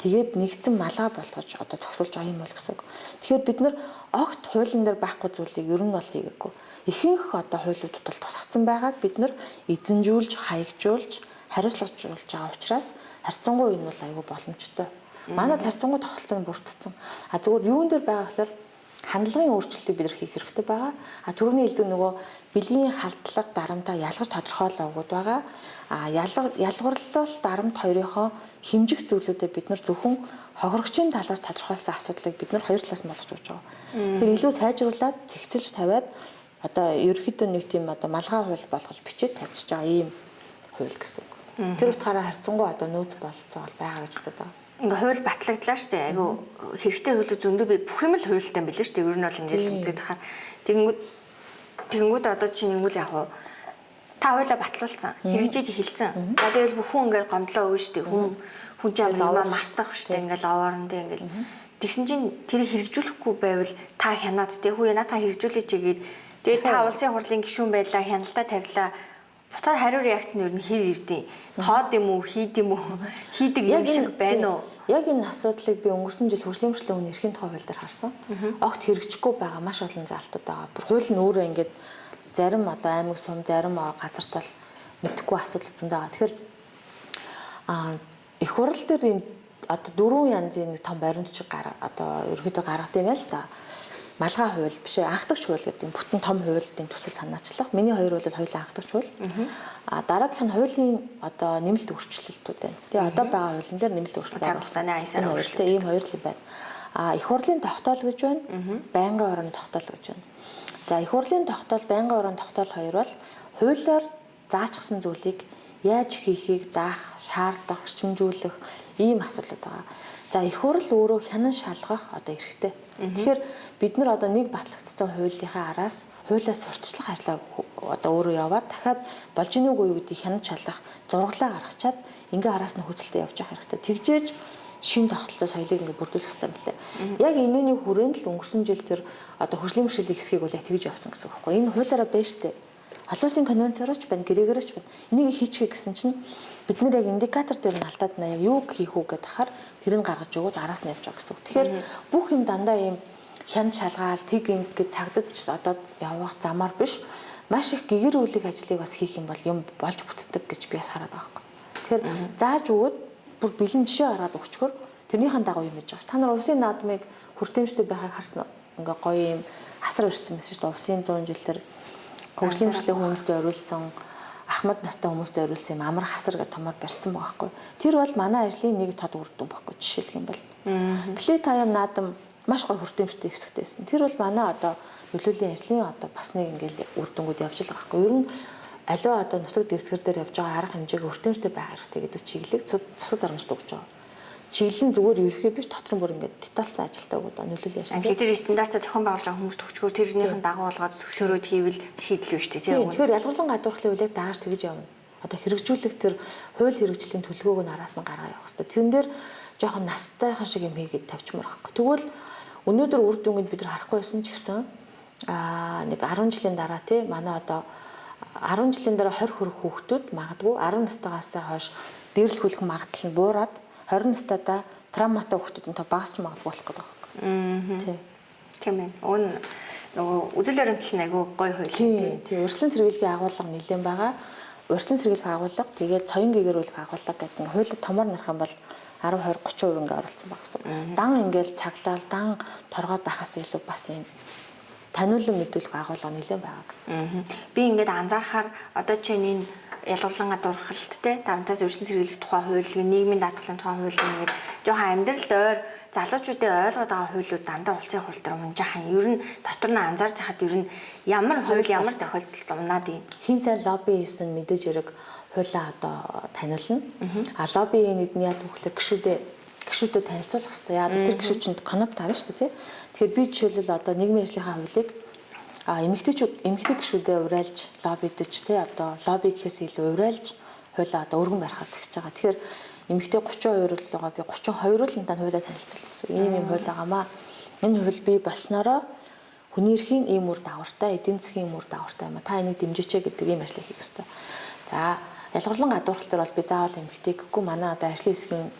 тэгээд нэгдсэн малгай болгож одоо зогсуулж байгаа юм бол гэсэн. Тэгэхээр бид нар огт хуулийн дээр байхгүй зүйлийг ер нь бол хийгээгүй. Ихэнх одоо хуулиудад бол тусгацсан байгааг бид нар эзэмжүүлж, хаягжуулж, хариуцлагажуулж байгаа учраас харьцангуй энэ бол аюул боломжтой. Манайд харьцангуй тогтолцоо нь бүрдсэн. Зүгээр юун дээр байгаа гэхээр хандлагын өөрчлөлтийг бид нар хийх хэрэгтэй байгаа. Түрүүний хэлдэг нөгөө бэлгийн халдлага дарамтаа ялгаж тодорхойлоо өгöd байгаа. Ялгарлал дарамт хоёрынхоо хэмжих зүйлүүдэд бид нар зөвхөн хохирогчийн талаас тодорхойлсон асуудлыг бид нар хоёр талаас нь болгож өгч байгаа. Тэгэхээр илүү сайжруулад зэгцэлж тавиад одоо ерөнхийдөө нэг тийм одоо малгай хууль болгож бичиж тавьчихж байгаа ийм хууль гэсэн үг. Тэр утгаараа харьцангуй одоо нөөц бололцоо байгаа гэж үздэг байгаа. Ингээ хууль батлагдлаа шүү дээ. Айгу хэрэгтэй хууль зөндөө би бүх юм л хуультай юм билээ шүү дээ. Ер нь бол ингээл үзээд хахаар тэгэнгүүт одоо чинь ингэвэл яг уу та хуулиа батлуулсан. Хэрэгжиж эхэлсэн. За тэгэл бүх хүн ингээл гомдлоо өгнө шүү дээ. Хүн чинь амаа мартах шүү дээ. Ингээл овоорондоо ингээл тэгсэн чинь тэрийг хэрэгжүүлэхгүй байвал та хянаад тэг хүүе надаа хэрэгжүүлээч гээд тэгээд та улсын хурлын гишүүн байлаа хяналтаа тавилаа. Буцаад хариу реакц нь ер нь хэр ирдیں۔ Тоод юм уу, хийд юм уу? Хийдэг юм шиг байна уу? Яг энэ асуудлыг би өнгөрсөн жил хөгжлийн өмчлөлийн эрхийн тухай хууль дээр харсан. Огт хэрэгжихгүй байгаа маш олон заалтууд байгаа. Бүр хууль нь өөрөө ингээд зарим одоо аймаг сум, зарим газарт бол мэдхгүй асуудал үүсэнд байгаа. Тэгэхээр их хурал дээр ийм одоо дөрвөн янзын нэг том баримтчиг одоо ерөөдөө гаргад юм байл та. Малгай хууль биш анхдагч хууль гэдэг бүтэн том хуулийн төсөл санаачлах. Миний хоёр бол хуулийн анхдагч хууль. Дараагийнх нь хуулийн одоо нэмэлт өөрчлөлтүүд байна. Тэгээ одоо байгаа хуулийн дээр нэмэлт өөрчлөлт байгуулсан аясаар өөрчлөлт ийм хоёр л байна. Их хурлын тогтоол гэж байна. Байнгын орон тогтоол гэж байна. За их хурлын тогтоол, байнгын орон тогтоол хоёр бол хуулиар заачсан зүйлийг яаж хийхийг заах, шаардах, эрчимжүүлэх ийм асуудал байгаа. За их хурл өөрөө хянан шалгах одоо эрхтэй. Тэгэхээр бид нар одоо нэг батлагдсан хуулийнхаа араас хуулиас сурталчлах ажлаа одоо өөрөө яваад дахиад болж ийн үгүй юу гэдгийг хянан шалгах зурглаа гаргачаад ингээ араас нь хөцөлтөд явж явах хэрэгтэй. Тэгжээж шин тогтолцоо соёлыг ингээ бүрдүүлэх хэрэгтэй юм лээ. Яг энэний хүрээнд л өнгөрсөн жил тэр одоо хөгжлийн бэрхшээлийн хэсгийг бол яг тэгж явсан гэсэн үг байхгүй. Энэ хуулиараа байна штэ. Олон улсын конвенцорооч байна, гэрээрэч байна. Энийг хийчихээ гэсэн чинь бид нэр яг индикатор дээр нь алдаад наа яг юу хийх үү гэдээ хахаар тэрийг гаргаж өгөөд араас нь явж байгаа гэсэн үг. Тэгэхээр бүх юм дандаа ийм хян шалгаал тэг ингээд цагдаж одоо явах замаар биш маш их гэгэр үлэг ажлыг бас хийх юм бол юм болж бүтдэг гэж би бас хараад байгаа юм. Тэгэхээр зааж өгөөд бүр бэлэн жишээ гаргаад өгчгөр тэрнийхэн дагуу юм хийж байгаа. Та нар улсын наадмыг хүртээмжтэй байхыг харсан уу? Ингээ гоё юм асар ирсэн байсан шүү дээ. Улсын 100 жилээр хөгжлийн бэрхшээлийн хүмүүст зориулсан Ахмад настай хүмүүст зориулсан юм амар хасар гэх томоор барьсан байгаа байхгүй. Тэр бол манай ажлын нэг тод үр дүн байхгүй жишээлх юм бол. Плетайм наадам маш гоё хүртээмжтэй хэсэгтэйсэн. Тэр бол манай одоо нөлөөлийн ажлын одоо бас нэг ингээл үр дүнгууд явж байгаа байхгүй. Ер нь аливаа одоо нутаг дэвсгэр дээр явж байгаа арга хэмжээг хүртээмжтэй байх хэрэгтэй гэдэг чиглэлийг засаг дарамжт өгч байгаа. Чиглэл нь зүгээр ерөхий биш дотор нь бүр ингээд детальцсан ажилтаа өгöd нөлөөлөл яасан. Тэгэхээр стандартаа зохион байгуулж байгаа хүмүүст төвчгөр тэрнийхэн дагуу болгоод зөвшөөрөөд хийвэл шийдэл биш тийм. Тэгэхээр ялгарлан гадуурхлын хуулийг дааж тэгж явна. Одоо хэрэгжүүлэх тэр хууль хэрэгжлийн төлөвлөгөөг нь араас нь гаргаа явах хэрэгтэй. Тэрэн дээр жоохон настайхан шиг юм хийгээд тавьчмаар байхгүй. Тэгвэл өнөөдөр үр дүнгэнд бид нар харахгүй байсан ч гэсэн нэг 10 жилийн дараа тий манай одоо 10 жилийн дараа 20 хүрэх хүүхдүүд магадгүй 10 настайгаас хойш дээрлэхүүлэх магадлал нь буураад 20 настайдаа травматай хүүхдүүдийн тоо багасч магадгүй болох гэдэг байна. Тий. Тийм ээ. Нөгөө үзэл баримтлал нь айгүй гоё хууль тийм. Тий. Урьдчилан сэргийлэх агуулга нэлээд байгаа. Урьдчилан сэргийлэх агуулга тэгээд соён гэгэрүүлэх агуулга гэдэг хуулиуд томор нарах юм бол 10 20 30% ингээ оруулсан баг гэсэн. Дан ингээл цагдаад дан торгоод байхаас илүү бас юм таниулан мэдүүлэх агуулга нэлээд байгаа гэсэн. Би ингээд анзаархаар одоо чинь энэ ялгарлан гадуурхалт те дарамтаас урьдчилан сэргийлэх тухай хууль, нийгмийн даатгалын тухай хууль ингээд жоохон амьдралд ойр залуучуудын ойлгоод байгаа хуулиуд дандаа улсын хууль дээр унжаахан. Ер нь дотор нь анзаарч хахад ер нь ямар хууль ямар тохиолдолд унаад юм. Хин сайн лобби хийсэн мэдээж хэрэг хуулиа одоо таниулна. Лобби нэгний яд гэхэлэр гишүүдэд танилцуулах хэрэгтэй. Яа тэр гишүүчэнд коноп таарна шүү дээ тий. Тэгэхээр би жишээлбэл одоо нийгмийн ажлынхаа хуулийг эмэгтэй гишүүдэд урайлж лоббидэж тий одоо лобби гэхээс илүү урайлж хуулиа одоо өргөн барихаар зэгж байгаа. Тэгэхээр эмэгтэй 32 л байгаа би 32 л энэ хуулиа танилцуулах гэсэн. Ийм хууль байгаамаа. Энэ хууль би болсноороо хүний эрхийн ийм үр дагавартай, эдийн засгийн ийм үр дагавартай юм а. Та энийг дэмжиж гэдэг ийм ажлыг хийх хэрэгтэй. За ялгарлан гадуурхал дээр бол би заавал эмэгтэй гэхгүй манай одоо ажлын хэсгийн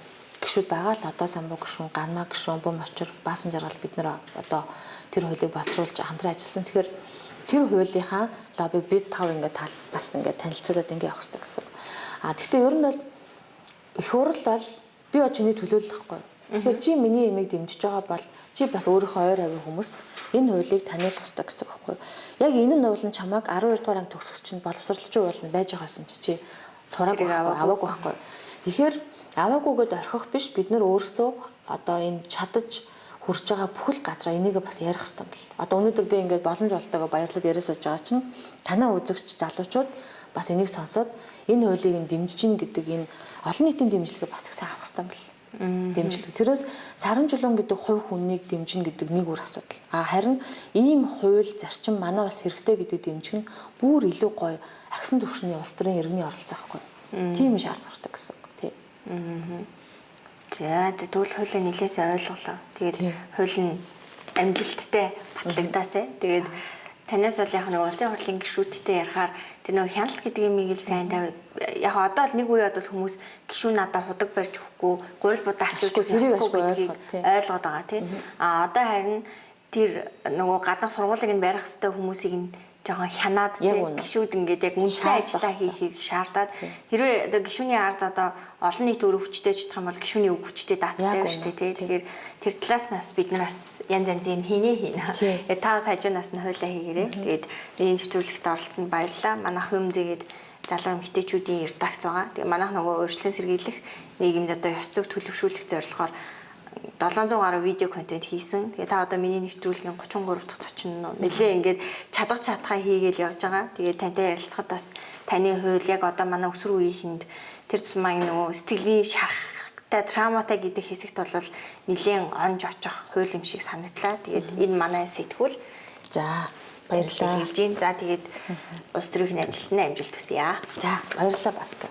гишүүд байгаа л одоо самбуу гишүүн, ганмаа гишүүн, бум очир, баасан жаргал бид нэр одоо тэр хуулийг боловсруулж хамтран ажилласан. Тэгэхээр тэр хуулийнхаа лоббиг бид тав ингээд бас ингээд танилцуулаад ингээд явах хэрэгтэй гэсэн. Гэхдээ ер нь бол их хурл бол би ба чиний төлөөлөхгүй. Тэгэхээр чи миний эмийг дэмжиж байгаа бол чи бас өөрийнхөө ойр авийн хүмүүст энэ хуулийг таниулах хэрэгтэй гэсэн үг байхгүй. Яг энэ нь уулын чамайг 12 дугаар анги төгсөх чинь боловсролч уулна байж байгаасан чи сураагүй аваагүй байхгүй. Тэгэхээр аваагүйгээд орхих биш бид нар өөрсдөө одоо энэ чадаж хүрч байгаа бүхэл газраа энийг бас ярих хэрэгтэй бэл. Одоо өнөөдөр би ингээд боломж олтойгоо баярлаад яриа сууж байгаа чинь танаа үзэгч залуучууд бас энийг сонсоод энэ хуулийг дэмжиж гин гэдэг энэ олон нийтийн дэмжлэгээ бас их сайн авах хэрэгтэй бэл. Дэмжлэг. Тэрээс саран жулуун гэдэг хувь хүнийг дэмжин гэдэг нэг үр асуудал. Харин ийм хууль зарчим манай бас хэрэгтэй гэдэг дэмжих нь бүр илүү гоё агсан түвшний улс төрийн иргэний оролцоо байхгүй. Тийм шаардлагатай гэсэн үг тий. За тэгвэл хуулийг нэлээсээ ойлголоо. Тэгээд хууль нь амжилттай батлагдаасаа. Тэгээд танаас бол яг нэг улсын хурлын гишүүдтэй ярихаар тэр нэг хяналт гэдэг юмыг л сайн тавь. Яг одоо л нэг үед бол хүмүүс гишүүн надаа худаг барьж өгөхгүй, гурил будаа авчирч өгөхгүй ойлгоод байгаа тийм. Одоо харин тэр нөгөө гадна сургуулийг нь барих хэвээр хүмүүсийг нь жоохон хянаад тийм гишүүд ингээд яг үндсэн ажиллаа хийхийг шаардаад хэрвээ одоо гишүүний ард одоо олон нийт өөр хүчтэй ч гэх юм бол гишүүний үг хүчтэй дааттай байна шүү дээ тийм. Тэгэхээр тэр талаас нас бид нараас янз янзын хийнэ. Та бас хажуунаас нь хойлоо хийгээрэй. Тэгээд энэ нэвтрүүлэгт оролцсонд баярлалаа. Манайх Юмзэгээд залуу эмэгтэйчүүдийн редакц байгаа. Тэгээ манайх нөгөө өөрчлөлт сэргийлэх нийгэмд одоо ёс зүйг төлөвшүүлэх зорилгоор 700 гаруй видео контент хийсэн. Тэгээ та одоо миний нэвтрүүлгийн 33 дахь зочин нь нэлээ ингээд чадхаа хийгээл явж байгаа. Тэгээ тантай ярилцахад бас таны хууль яг одоо манай өсвөр үеийнхэнд тэр тусмаа нөгөө сэтгэлийн шарахтай травматай гэдэг хэсэгт бол нэлээд онж очих хууль юм шиг санагдлаа. Тэгээд энэ манай сэтгүүл. За баярлалаа. За тэгээд улс төрийн ажилтны амжилт хүсье. За баярлалаа Баска.